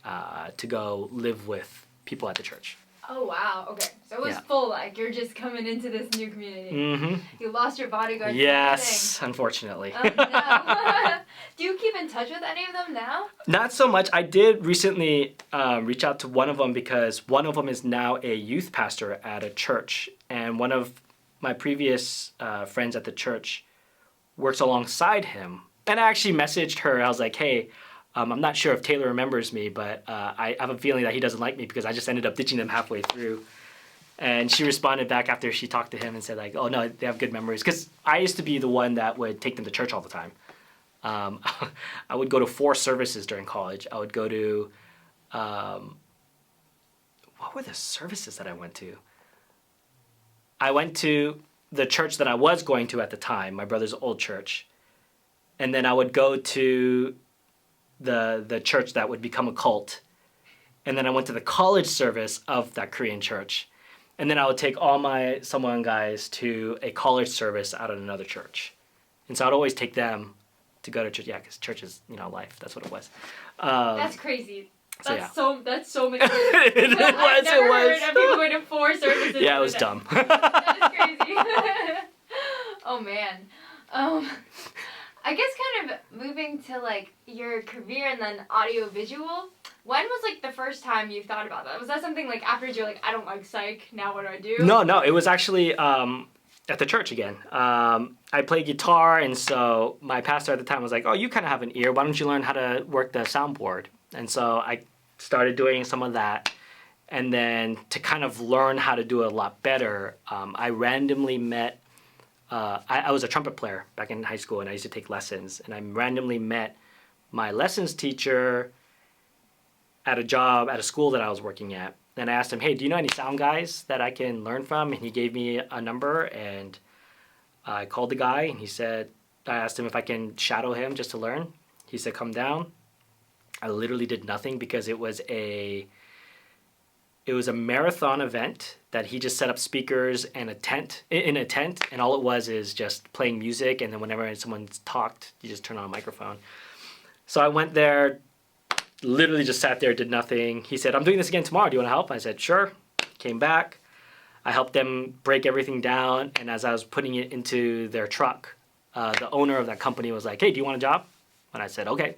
Speaker 2: to go live with people at the church.
Speaker 1: Oh, wow. Okay. So it was full, like, you're just coming into this new community.
Speaker 2: Mm-hmm.
Speaker 1: You lost your bodyguard.
Speaker 2: Yes, unfortunately.
Speaker 1: Oh, no. Do you keep in touch with any of them now?
Speaker 2: Not so much. I did recently reach out to one of them because one of them is now a youth pastor at a church. And one of my previous friends at the church works alongside him. And I actually messaged her. I was like, hey, I'm not sure if Taylor remembers me, but I have a feeling that he doesn't like me because I just ended up ditching them halfway through. And she responded back after she talked to him and said, like, oh, no, they have good memories. Because I used to be the one that would take them to church all the time. I would go to 4 services during college. I would go to, what were the services that I went to? I went to the church that I was going to at the time, my brother's old church. And then I would go to the church that would become a cult. And then I went to the college service of that Korean church. And then I would take all my Samoan guys to a college service out at another church. And so I'd always take them to go to church. Yeah, because church is, life. That's what it was.
Speaker 1: That's crazy. That's so many.
Speaker 2: It
Speaker 1: I've never heard of people going to 4 services.
Speaker 2: Yeah, it was dumb.
Speaker 1: That is crazy. Oh, man. I guess kind of moving to, like, your career and then audio-visual, when was, like, the first time you thought about that? Was that something, like, after you're like, I don't like psych, now what do I do?
Speaker 2: No, it was actually at the church again. I play guitar, and so my pastor at the time was like, oh, you kind of have an ear. Why don't you learn how to work the soundboard? And so I started doing some of that. And then to kind of learn how to do it a lot better, I randomly met I was a trumpet player back in high school, and I used to take lessons. And I randomly met my lessons teacher at a school that I was working at. And I asked him, hey, do you know any sound guys that I can learn from? And he gave me a number, and I called the guy, and I asked him if I can shadow him just to learn. He said, come down. I literally did nothing because it was a marathon event that he just set up speakers and in a tent, and all it was is just playing music, and then whenever someone talked, you just turn on a microphone. So I went there, literally just sat there, did nothing. He said, I'm doing this again tomorrow. Do you want to help? I said, sure. Came back. I helped them break everything down, and as I was putting it into their truck, the owner of that company was like, hey, do you want a job? And I said, okay.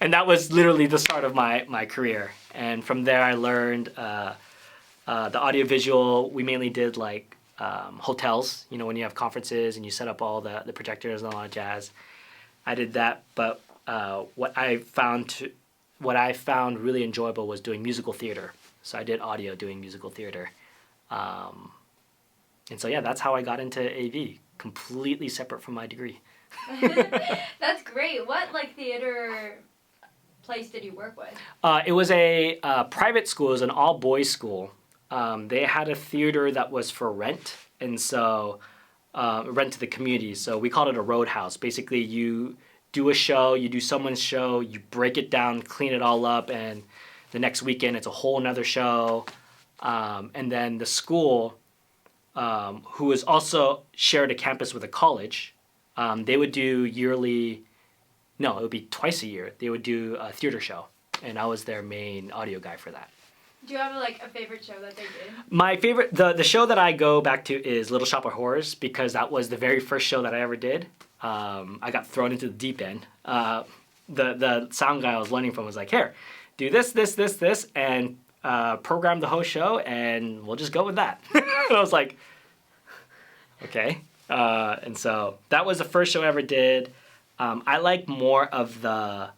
Speaker 2: And that was literally the start of my career. And from there, I learned the audiovisual. We mainly did like hotels, when you have conferences and you set up all the projectors and all that jazz. I did that, but what I found really enjoyable was doing musical theater. So I did audio doing musical theater. And so, yeah, that's how I got into AV, completely separate from my degree.
Speaker 1: That's great. What theater place did you work with?
Speaker 2: It was a private school. It was an all-boys school. They had a theater that was for rent, and so rent to the community. So we called it a roadhouse. Basically, you do a show, you do someone's show, you break it down, clean it all up, and the next weekend it's a whole nother show. And then the school, who was also shared a campus with a college, they would do it would be twice a year. They would do a theater show, and I was their main audio guy for that.
Speaker 1: Do you have a favorite show that they did? My
Speaker 2: favorite, the show that I go back to is Little Shop of Horrors, because that was the very first show that I ever did. I got thrown into the deep end. The sound guy I was learning from was like, here, do this, and program the whole show, and we'll just go with that. And I was like, okay. And so that was the first show I ever did. I like more of the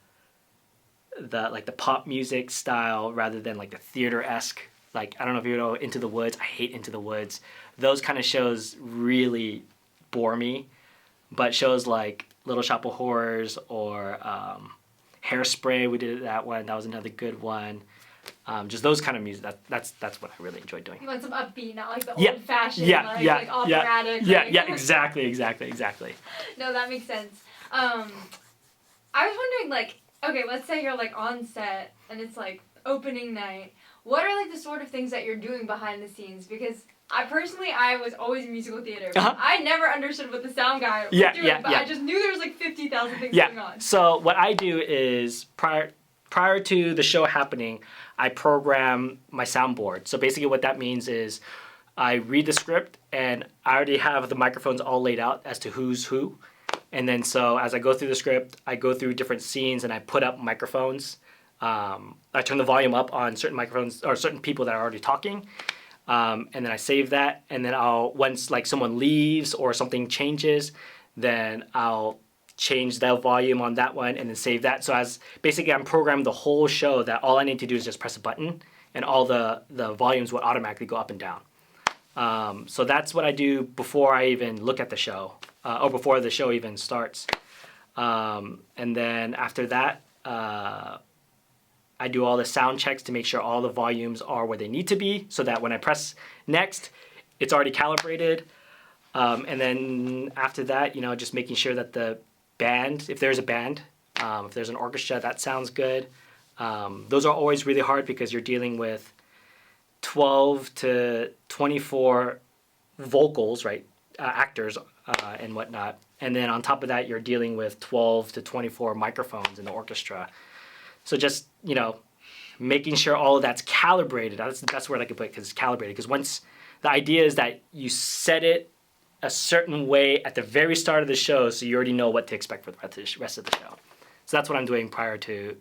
Speaker 2: pop music style rather than like the theater-esque. Like, I don't know if you know Into the Woods. I hate Into the Woods. Those kind of shows really bore me. But shows like Little Shop of Horrors or Hairspray, we did that one. That was another good one. Just those kind of music. That's what I really enjoy doing.
Speaker 1: You want some upbeat, not like the old-fashioned, like operatic.
Speaker 2: Yeah, exactly.
Speaker 1: No, that makes sense. I was wondering, like, okay, let's say you're like on set and it's like opening night. What are like the sort of things that you're doing behind the scenes? Because I was always in musical theater. But I never understood what the sound guy was doing, but I just knew there was like 50,000 things going on.
Speaker 2: So what I do is prior to the show happening, I program my soundboard. So basically what that means is I read the script and I already have the microphones all laid out as to who's who. And then so as I go through the script, I go through different scenes and I put up microphones. I turn the volume up on certain microphones or certain people that are already talking. And then I save that. And then once like someone leaves or something changes, then I'll change the volume on that one and then save that. So as basically I'm programmed the whole show that all I need to do is just press a button and all the volumes will automatically go up and down. So that's what I do before I even look at the show or before the show even starts. And then after that, I do all the sound checks to make sure all the volumes are where they need to be so that when I press next, it's already calibrated. And then after that, just making sure that the band, if there's a band, if there's an orchestra, that sounds good. Those are always really hard because you're dealing with 12 to 24 vocals, right? Actors and whatnot. And then on top of that, you're dealing with 12 to 24 microphones in the orchestra. So just, making sure all of that's calibrated. That's the best word I could put because it's calibrated. Because once the idea is that you set it a certain way at the very start of the show so you already know what to expect for the rest of the show. So that's what I'm doing prior to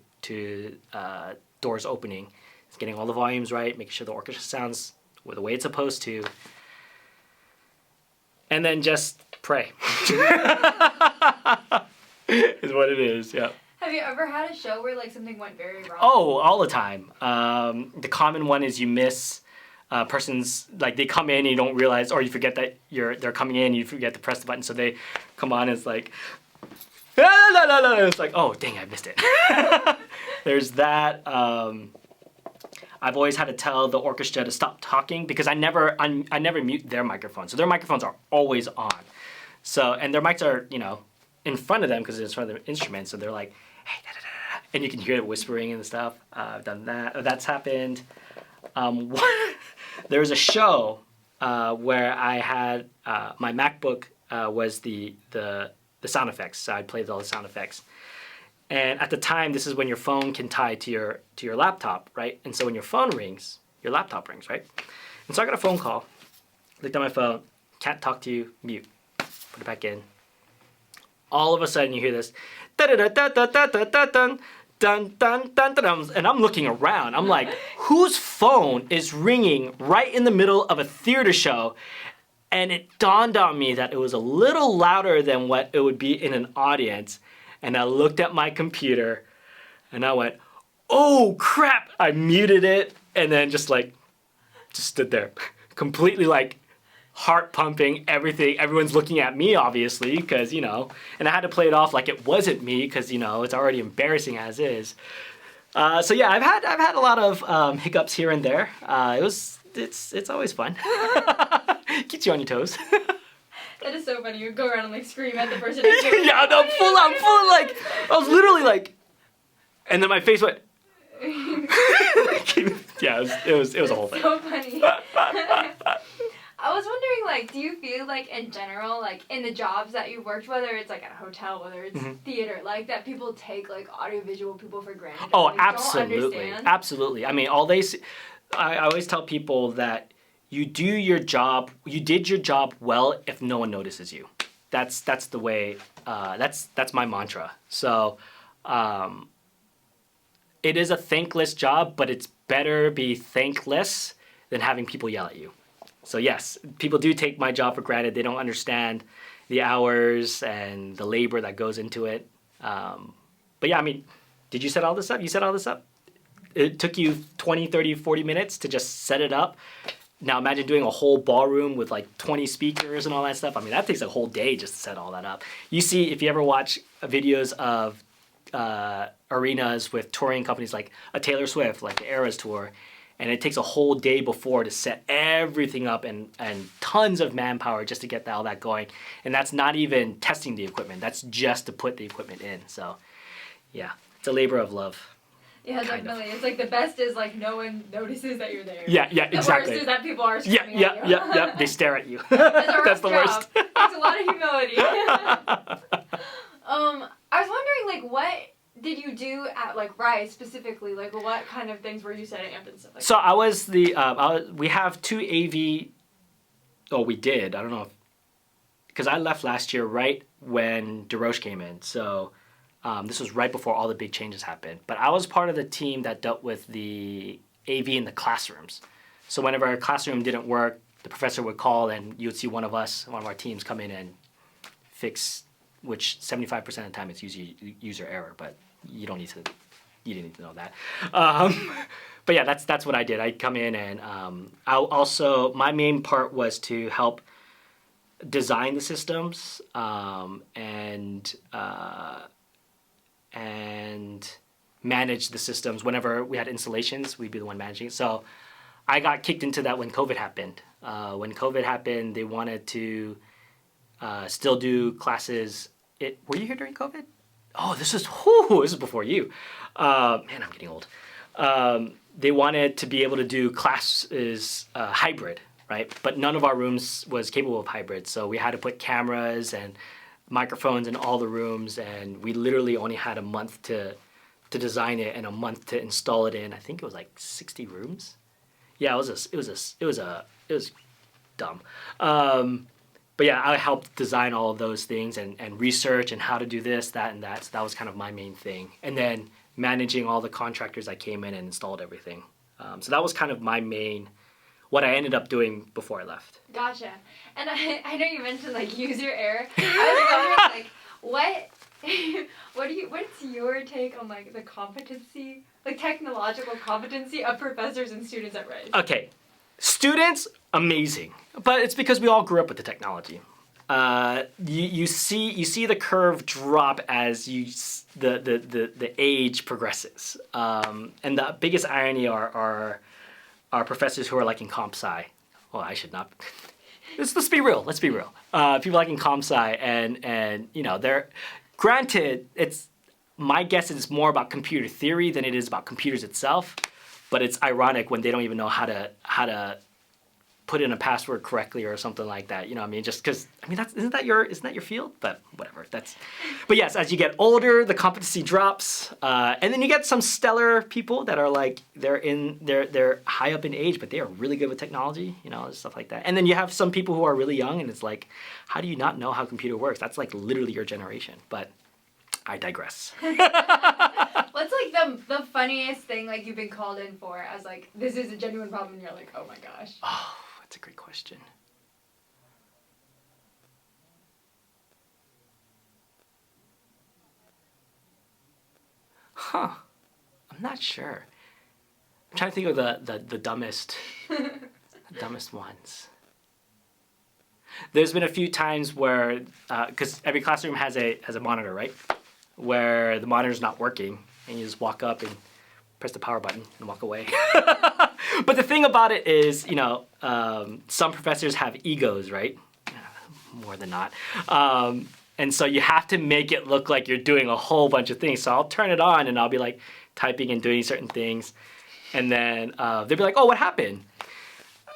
Speaker 2: doors opening. It's getting all the volumes right, making sure the orchestra sounds the way it's supposed to. And then just pray. Is what it is, yeah.
Speaker 1: Have you ever had a show where like something went very wrong?
Speaker 2: Oh, all the time. The common one is you miss persons, like they come in and you don't realize, or you forget that they're coming in, you forget to press the button, so they come on and it's like, la, la, la, la. It's like, oh, dang, I missed it. There's that. I've always had to tell the orchestra to stop talking because I never mute their microphones. So their microphones are always on. So, and their mics are, in front of them because it's in front of the instrument. So they're like, hey, da, da, da, da. And you can hear it whispering and stuff. I've done that. That's happened. There was a show where I had my MacBook was the sound effects. So I played all the sound effects. And at the time, this is when your phone can tie to your laptop, right? And so when your phone rings, your laptop rings, right? And so I got a phone call. Looked at my phone. Can't talk to you. Mute. Put it back in. All of a sudden, you hear this. Dun, dun, dun, dun, dun, and I'm looking around. I'm like, whose phone is ringing right in the middle of a theater show? And it dawned on me that it was a little louder than what it would be in an audience. And I looked at my computer and I went, oh crap. I muted it and then just stood there completely like heart pumping, everything. Everyone's looking at me obviously because, and I had to play it off like it wasn't me because, it's already embarrassing as is. So yeah, I've had a lot of hiccups here and there. It's always fun. Keeps you on your toes.
Speaker 1: That is so funny. You go around and scream at the person.
Speaker 2: Yeah, no, full on, I was literally like, and then my face went. Yeah, it was a whole thing.
Speaker 1: So funny. I was wondering, do you feel in general, in the jobs that you worked, whether it's at a hotel, whether it's theater, that people take audiovisual people for granted?
Speaker 2: Oh, absolutely, absolutely. I mean, I always tell people that you did your job well if no one notices you. That's the way. That's my mantra. So, it is a thankless job, but it's better be thankless than having people yell at you. So yes, people do take my job for granted. They don't understand the hours and the labor that goes into it. But yeah, I mean, did you set all this up? You set all this up? It took you 20, 30, 40 minutes to just set it up. Now imagine doing a whole ballroom with like 20 speakers and all that stuff. I mean, that takes a whole day just to set all that up. You see, if you ever watch videos of arenas with touring companies like a Taylor Swift, like the Eras Tour, and it takes a whole day before to set everything up and tons of manpower just to get all that going. And that's not even testing the equipment. That's just to put the equipment in. So yeah, it's a labor of love.
Speaker 1: Yeah, definitely. It's like the best is like no one notices that you're there.
Speaker 2: Yeah, exactly.
Speaker 1: The worst is that people are screaming at you.
Speaker 2: Yeah. They stare at you.
Speaker 1: That's
Speaker 2: the
Speaker 1: job.
Speaker 2: worst.
Speaker 1: It's a lot of humility. I was wondering, like, what did you do at like Rise specifically? Like, what kind of things were you setting up and stuff like that?
Speaker 2: So I was we have two AV. Oh, we did. I don't know if because I left last year right when DeRoche came in. So. This was right before all the big changes happened. But I was part of the team that dealt with the AV in the classrooms. So whenever a classroom didn't work, the professor would call and you would see one of our teams come in and fix, which 75% of the time it's usually user error, but you didn't need to know that. But yeah, that's what I did. I'd come in and my main part was to help design the systems and manage the systems. Whenever we had installations, we'd be the one managing it. So I got kicked into that when COVID happened. When COVID happened, they wanted to still do classes. Were you here during COVID? Oh, this is before you. Man, I'm getting old. They wanted to be able to do classes hybrid, right? But none of our rooms was capable of hybrid. So we had to put cameras and microphones in all the rooms, and we literally only had a month to design it and a month to install it in. I think it was like 60 rooms. Yeah, it was dumb. But yeah, I helped design all of those things and research and how to do this, that, and that. So that was kind of my main thing. And then managing all the contractors that came in and installed everything. So that was kind of my main. What I ended up doing before I left.
Speaker 1: Gotcha. And I know you mentioned like user error. I was wondering like what's your take on like the competency, like technological competency of professors and students at Rice?
Speaker 2: Okay. Students, amazing. But it's because we all grew up with the technology. You see the curve drop as the age progresses. And the biggest irony are professors who are like in comp sci. Well, I should not. Let's be real. People like in comp sci and you know, they're granted. It's my guess is more about computer theory than it is about computers itself. But it's ironic when they don't even know how to put in a password correctly or something like that. You know what I mean? Just because, I mean, isn't that your field? But whatever. But yes, as you get older, the competency drops, and then you get some stellar people that are like they're high up in age, but they are really good with technology. You know, stuff like that. And then you have some people who are really young, and it's like, how do you not know how a computer works? That's like literally your generation. But I digress.
Speaker 1: What's like the funniest thing like you've been called in for as like this is a genuine problem and you're like, oh my gosh.
Speaker 2: Oh, that's a great question. Huh. I'm not sure. I'm trying to think of the dumbest dumbest ones. There's been a few times where because every classroom has a monitor, right? Where the monitor's not working and you just walk up and press the power button and walk away. But the thing about it is, you know, some professors have egos, right? More than not. And so you have to make it look like you're doing a whole bunch of things. So I'll turn it on and I'll be like typing and doing certain things. And then they'll be like, oh, what happened?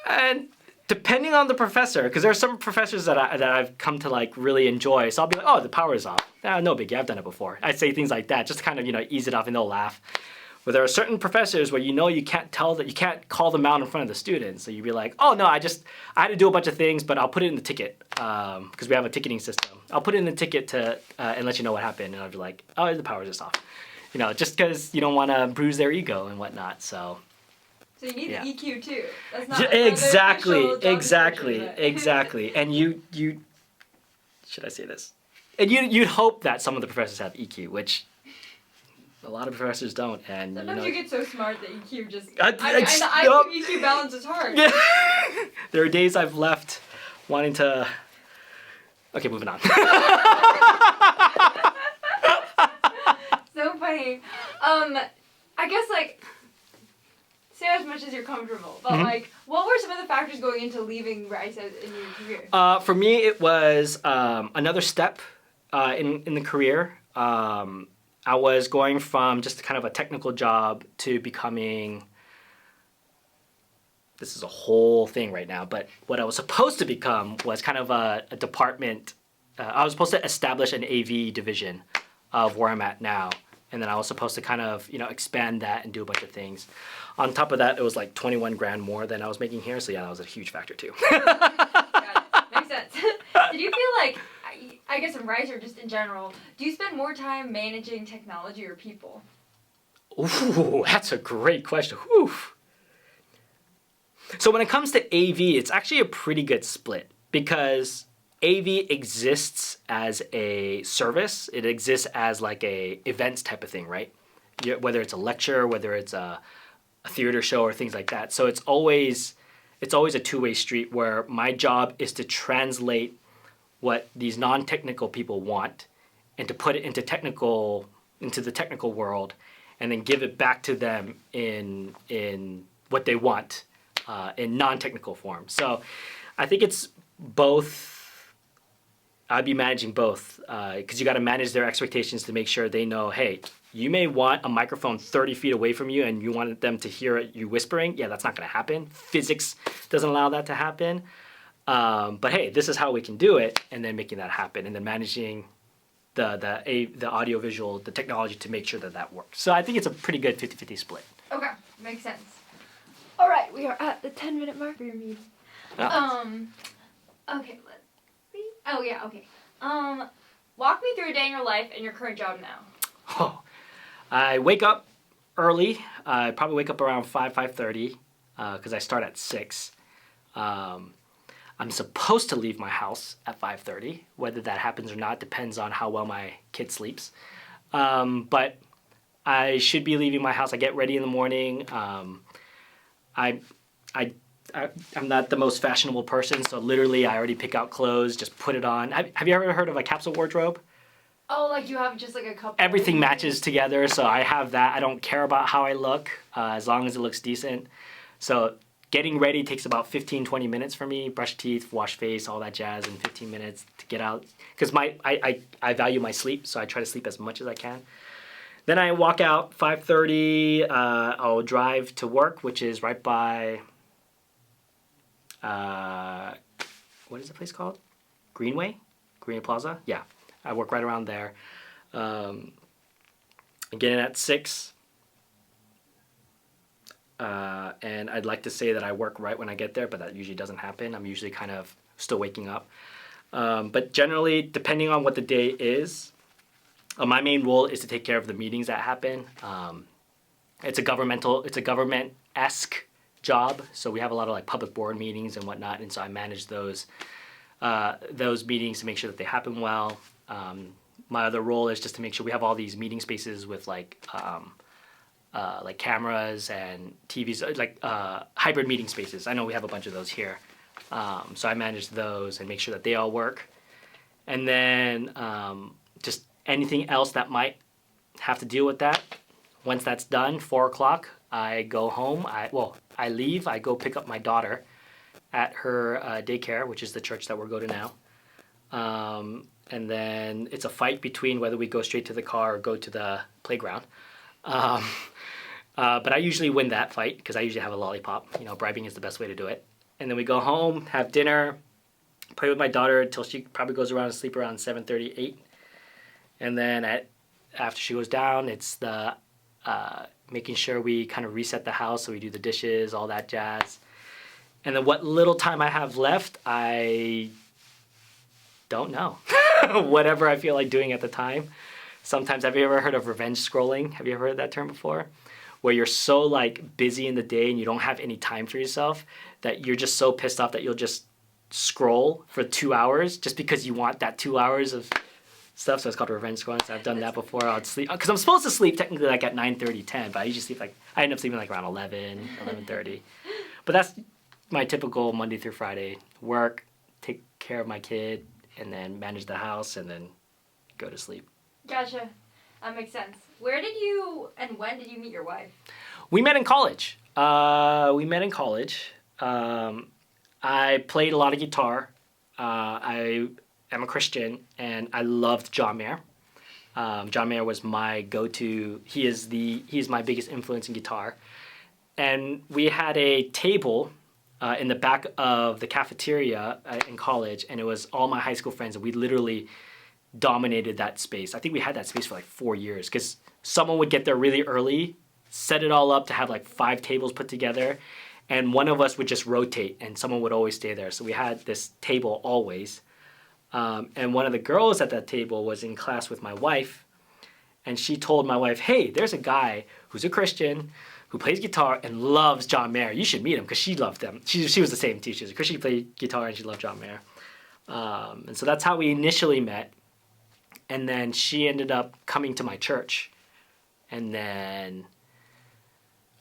Speaker 2: And depending on the professor, because there are some professors that I've come to like really enjoy. So I'll be like, oh, the power is off. No biggie, I've done it before. I'd say things like that just to kind of, you know, ease it off and they'll laugh. But there are certain professors where you know you can't call them out in front of the students. So you'd be like, oh no, I had to do a bunch of things, but I'll put it in the ticket because we have a ticketing system. I'll put it in the ticket to and let you know what happened. And I'll be like, oh, the power's just off. You know, just because you don't want to bruise their ego and whatnot. So
Speaker 1: So you need
Speaker 2: Yeah.
Speaker 1: the EQ too. That's not
Speaker 2: exactly. And you should I say this? And you'd hope that some of the professors have EQ, which a lot of professors don't. And
Speaker 1: sometimes you get so smart that EQ just.
Speaker 2: I
Speaker 1: the IQ EQ balance is hard.
Speaker 2: Yeah. There are days I've left wanting to. Okay, moving on.
Speaker 1: So funny. I guess say as much as you're comfortable, but what were some of the factors going into leaving Rice in your career?
Speaker 2: For me, it was another step in the career. I was going from just kind of a technical job to becoming. This is a whole thing right now, but what I was supposed to become was kind of a department. I was supposed to establish an AV division of where I'm at now. And then I was supposed to kind of, expand that and do a bunch of things. On top of that, it was like 21 grand more than I was making here. So yeah, that was a huge factor too.
Speaker 1: Got it. Makes sense. Did you feel like, I guess in Rice or just in general, do you spend more time managing technology or people?
Speaker 2: Ooh, that's a great question. Whew. So when it comes to AV, it's actually a pretty good split because AV exists as a service. It exists as like a events type of thing, right? Whether it's a lecture, whether it's a theater show or things like that. So it's always a two-way street where my job is to translate what these non-technical people want and to put it into the technical world and then give it back to them in what they want in non-technical form. So I think it's both. I'd be managing both because you got to manage their expectations to make sure they know, hey, you may want a microphone 30 feet away from you and you want them to hear you whispering. Yeah, that's not going to happen. Physics doesn't allow that to happen. But hey, this is how we can do it, and then making that happen, and then managing the audio visual, the technology to make sure that works. So I think it's a pretty good 50-50 split.
Speaker 1: Okay, makes sense. All right, we are at the 10-minute mark of your meeting.
Speaker 2: Oh.
Speaker 1: Okay, let's see. Oh yeah, okay. Walk me through a day in your life and your current job now.
Speaker 2: Oh, I wake up early. I probably wake up around 5:30 because I start at 6. I'm supposed to leave my house at 5:30. Whether that happens or not depends on how well my kid sleeps. But I should be leaving my house. I get ready in the morning. I'm not the most fashionable person, so literally I already pick out clothes, just put it on. Have you ever heard of a capsule wardrobe?
Speaker 1: Oh, like you have just like a couple.
Speaker 2: Everything matches together, so I have that. I don't care about how I look as long as it looks decent. So getting ready takes about 15-20 minutes for me. Brush teeth, wash face, all that jazz in 15 minutes to get out. Because I value my sleep, so I try to sleep as much as I can. Then I walk out 5:30. I'll drive to work, which is right by, what is the place called? Greenway Plaza? Yeah, I work right around there. I get in at 6. And I'd like to say that I work right when I get there, but that usually doesn't happen. I'm usually kind of still waking up. But generally, depending on what the day is, my main role is to take care of the meetings that happen. It's a government-esque job, so we have a lot of like public board meetings and whatnot, and so I manage those meetings to make sure that they happen well. My other role is just to make sure we have all these meeting spaces with like cameras and TVs, like hybrid meeting spaces. I know we have a bunch of those here. So I manage those and make sure that they all work. And then just anything else that might have to deal with that. Once that's done, 4 o'clock, I go home. I leave. I go pick up my daughter at her daycare, which is the church that we're going to now. And then it's a fight between whether we go straight to the car or go to the playground. But I usually win that fight because I usually have a lollipop. You know, bribing is the best way to do it. And then we go home, have dinner, play with my daughter until she probably goes around and sleep around 7:30, 8. And then after she goes down, it's the making sure we kind of reset the house. So we do the dishes, all that jazz. And then what little time I have left, I don't know. Whatever I feel like doing at the time. Sometimes, have you ever heard of revenge scrolling? Have you ever heard that term before? where you're so like busy in the day and you don't have any time for yourself that you're just so pissed off that you'll just scroll for 2 hours just because you want that 2 hours of stuff. So it's called revenge scrolling. So I've done that before. I'd sleep because I'm supposed to sleep technically like at 9:30, 10, but I usually sleep like I end up sleeping like around 11, 11:30. But that's my typical Monday through Friday: work, take care of my kid, and then manage the house, and then go to sleep.
Speaker 1: Gotcha. That makes sense. Where did you and when did you meet your wife?
Speaker 2: We met in college. I played a lot of guitar. I am a Christian, and I loved John Mayer. John Mayer was my go-to. He is my biggest influence in guitar. And we had a table in the back of the cafeteria in college, and it was all my high school friends, and we literally dominated that space. I think we had that space for like 4 years because someone would get there really early, set it all up to have like 5 tables put together, and one of us would just rotate and someone would always stay there. So we had this table always. And one of the girls at that table was in class with my wife, and she told my wife, hey, there's a guy who's a Christian who plays guitar and loves John Mayer. You should meet him, because she loved him. She was the same too. She was a Christian, she played guitar, and she loved John Mayer. And so that's how we initially met. And then she ended up coming to my church. And then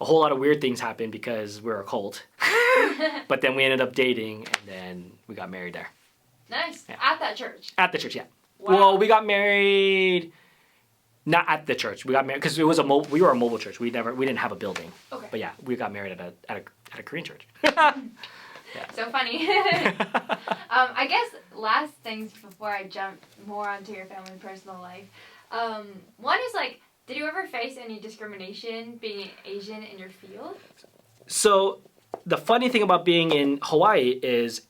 Speaker 2: a whole lot of weird things happened because we're a cult. But then we ended up dating, and then we got married there.
Speaker 1: Nice. Yeah. At that church?
Speaker 2: At the church, yeah.
Speaker 1: Wow.
Speaker 2: Well, we got married not at the church. We got married because we were a mobile church. We didn't have a building. Okay. But yeah, we got married at a Korean church. Yeah.
Speaker 1: So funny. I guess last things before I jump more onto your family and personal life. One is like, did you ever face any discrimination being Asian in your field?
Speaker 2: So the funny thing about being in Hawaii is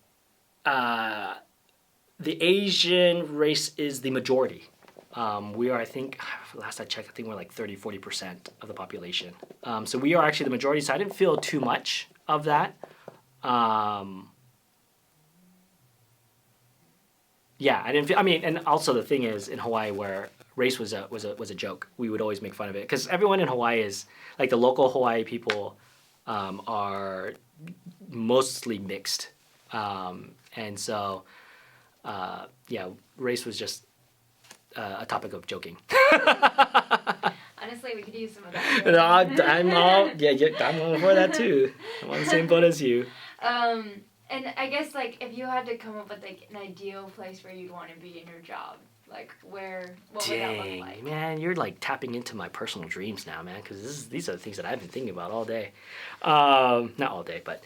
Speaker 2: the Asian race is the majority. We are, I think, last I checked, I think we're like 30-40% of the population. So we are actually the majority, so I didn't feel too much of that. Yeah, I didn't feel. I mean, and also the thing is in Hawaii where race was a joke. We would always make fun of it because everyone in Hawaii is like the local Hawaii people are mostly mixed, and so yeah, race was just a topic of joking.
Speaker 1: Honestly, we could use some of that.
Speaker 2: I'm all for that too. I'm on the same boat as you.
Speaker 1: And I guess, like, if you had to come up with, like, an ideal place where you'd want to be in your job, like, what would that look like?
Speaker 2: Man, you're, like, tapping into my personal dreams now, man, because these are the things that I've been thinking about all day. Not all day, but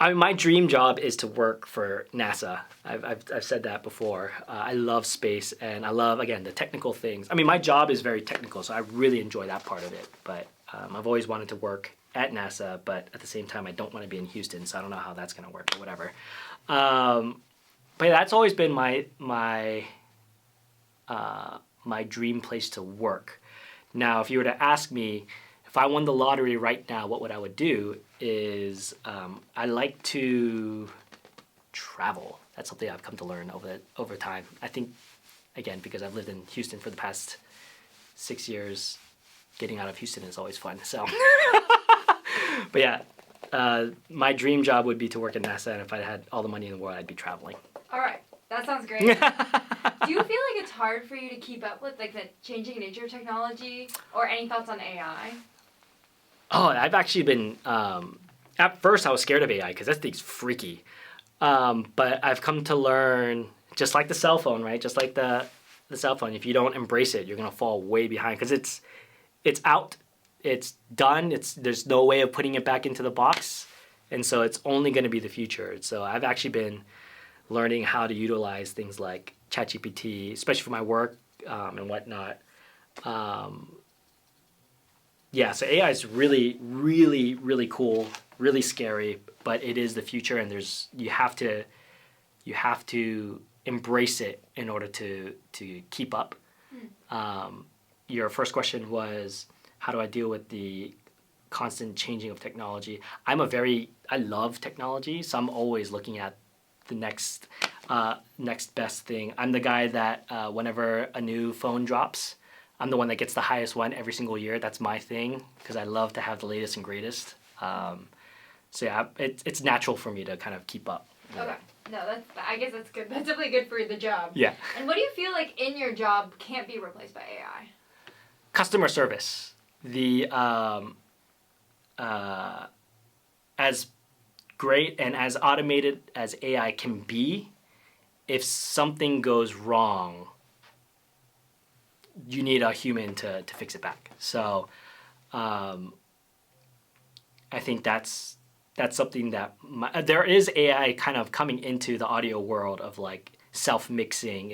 Speaker 2: my dream job is to work for NASA. I've said that before. I love space, and I love, again, the technical things. I mean, my job is very technical, so I really enjoy that part of it, but I've always wanted to work at NASA, but at the same time, I don't want to be in Houston, so I don't know how that's going to work or whatever. But that's always been my dream place to work. Now, if you were to ask me, if I won the lottery right now, what I would do is I like to travel. That's something I've come to learn over time. I think, again, because I've lived in Houston for the past 6 years, getting out of Houston is always fun. So. But yeah, my dream job would be to work at NASA, and if I had all the money in the world, I'd be traveling.
Speaker 1: All right, that sounds great. Do you feel like it's hard for you to keep up with like the changing nature of technology, or any thoughts on AI?
Speaker 2: Oh, I've actually been. At first, I was scared of AI because that thing's freaky, but I've come to learn, just like the cell phone, right? Just like the cell phone, if you don't embrace it, you're gonna fall way behind because it's out. It's done. There's no way of putting it back into the box, and so it's only going to be the future. So I've actually been learning how to utilize things like ChatGPT, especially for my work and whatnot. Yeah, so AI is really, really, really cool, really scary, but it is the future, and you have to embrace it in order to keep up. Your first question was, how do I deal with the constant changing of technology? I love technology, so I'm always looking at the next best thing. I'm the guy that whenever a new phone drops, I'm the one that gets the highest one every single year. That's my thing because I love to have the latest and greatest. So yeah, it's natural for me to kind of keep up.
Speaker 1: Okay. No, I guess that's good. That's definitely good for the job.
Speaker 2: Yeah.
Speaker 1: And what do you feel like in your job can't be replaced by AI?
Speaker 2: Customer service. As great and as automated as AI can be, if something goes wrong, you need a human to fix it back. So I think that's something that there is AI kind of coming into the audio world of like self-mixing.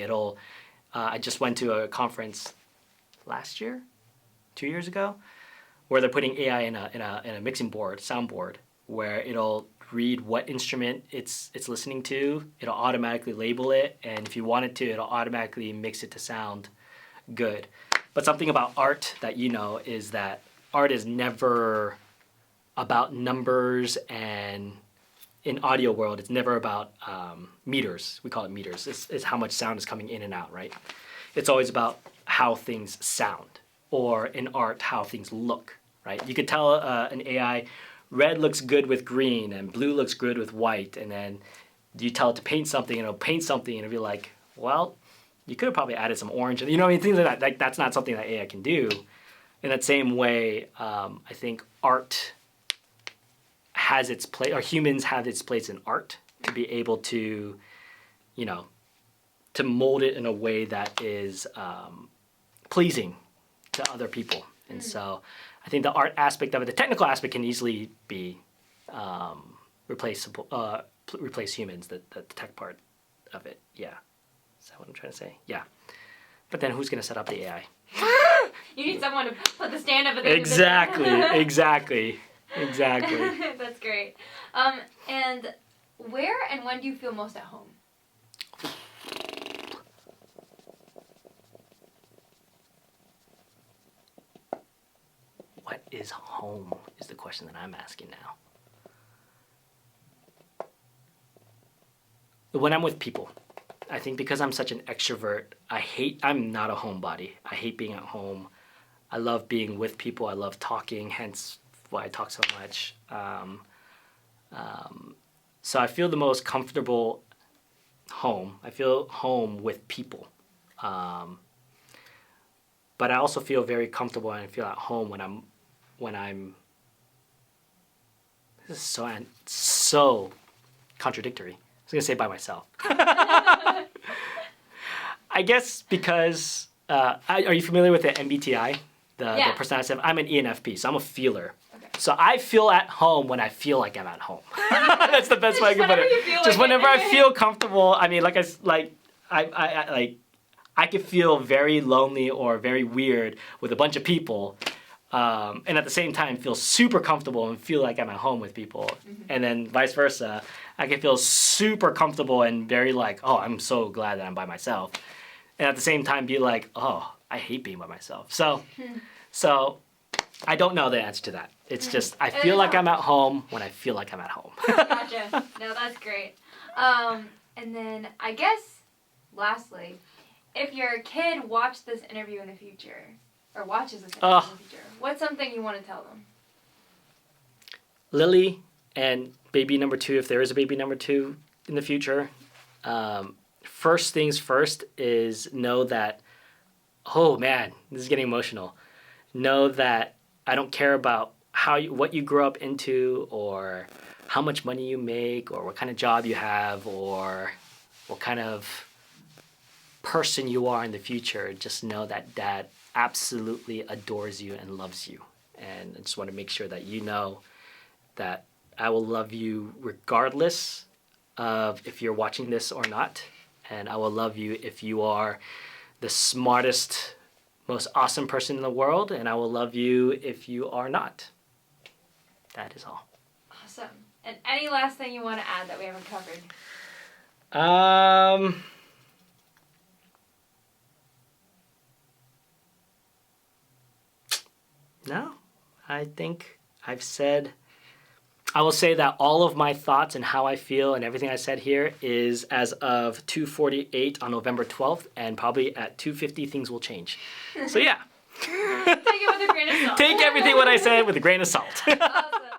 Speaker 2: I just went to a conference last year, 2 years ago, where they're putting AI in a mixing board, soundboard, where it'll read what instrument it's listening to. It'll automatically label it, and if you want it to, it'll automatically mix it to sound good. But something about art that is that art is never about numbers, and in audio world, it's never about meters. We call it meters. It's how much sound is coming in and out, right? It's always about how things sound, or in art, how things look, right? You could tell an AI, red looks good with green, and blue looks good with white, and then you tell it to paint something, and it'll paint something, and it'll be like, well, you could have probably added some orange, things like that. Like, that's not something that AI can do. In that same way, I think art has its place, or humans have its place in art to be able to, to mold it in a way that is pleasing to other people. And so I think the art aspect of it, the technical aspect can easily be replace humans, the tech part of it. Yeah. Is that what I'm trying to say? Yeah. But then who's going to set up the AI?
Speaker 1: You need someone to put the stand up at the
Speaker 2: Exactly.
Speaker 1: That's great. And where and when do you feel most at home?
Speaker 2: What is home is the question that I'm asking now. When I'm with people, I think because I'm such an extrovert, I'm not a homebody. I hate being at home. I love being with people. I love talking, hence why I talk so much. So I feel the most comfortable home. I feel home with people. But I also feel very comfortable and I feel at home when I'm. This is so contradictory. I was gonna say by myself. I guess because are you familiar with the MBTI, the personality type? I'm an ENFP, so I'm a feeler. Okay. So I feel at home when I feel like I'm at home. That's the best way I can put it. Just whenever I feel comfortable. I mean, I could feel very lonely or very weird with a bunch of people, and at the same time feel super comfortable and feel like I'm at home with people. Mm-hmm. And then vice versa, I can feel super comfortable and very like, oh, I'm so glad that I'm by myself. And at the same time be like, oh, I hate being by myself. So I don't know the answer to that. It's just, I feel like I'm at home when I feel like I'm at home.
Speaker 1: Gotcha. No, that's great. And then I guess, lastly, if your kid watched this interview in the future, or watches this interview in the future, what's something you want to tell them?
Speaker 2: Lily and baby number 2, if there is a baby number 2 in the future, first things first is know that, oh man, this is getting emotional. Know that I don't care about what you grow up into, or how much money you make, or what kind of job you have, or what kind of person you are in the future. Just know that Dad absolutely adores you and loves you. And I just want to make sure that you know that I will love you regardless of if you're watching this or not. And I will love you if you are the smartest, most awesome person in the world. And I will love you if you are not. That is all.
Speaker 1: Awesome. And any last thing you want to add that we haven't covered?
Speaker 2: No, I think I've said. I will say that all of my thoughts and how I feel and everything I said here is as of 2:48 on November 12th, and probably at 2:50 things will change. So yeah,
Speaker 1: Take it with a grain of salt.
Speaker 2: Take everything what I said with a grain of salt.
Speaker 1: Awesome.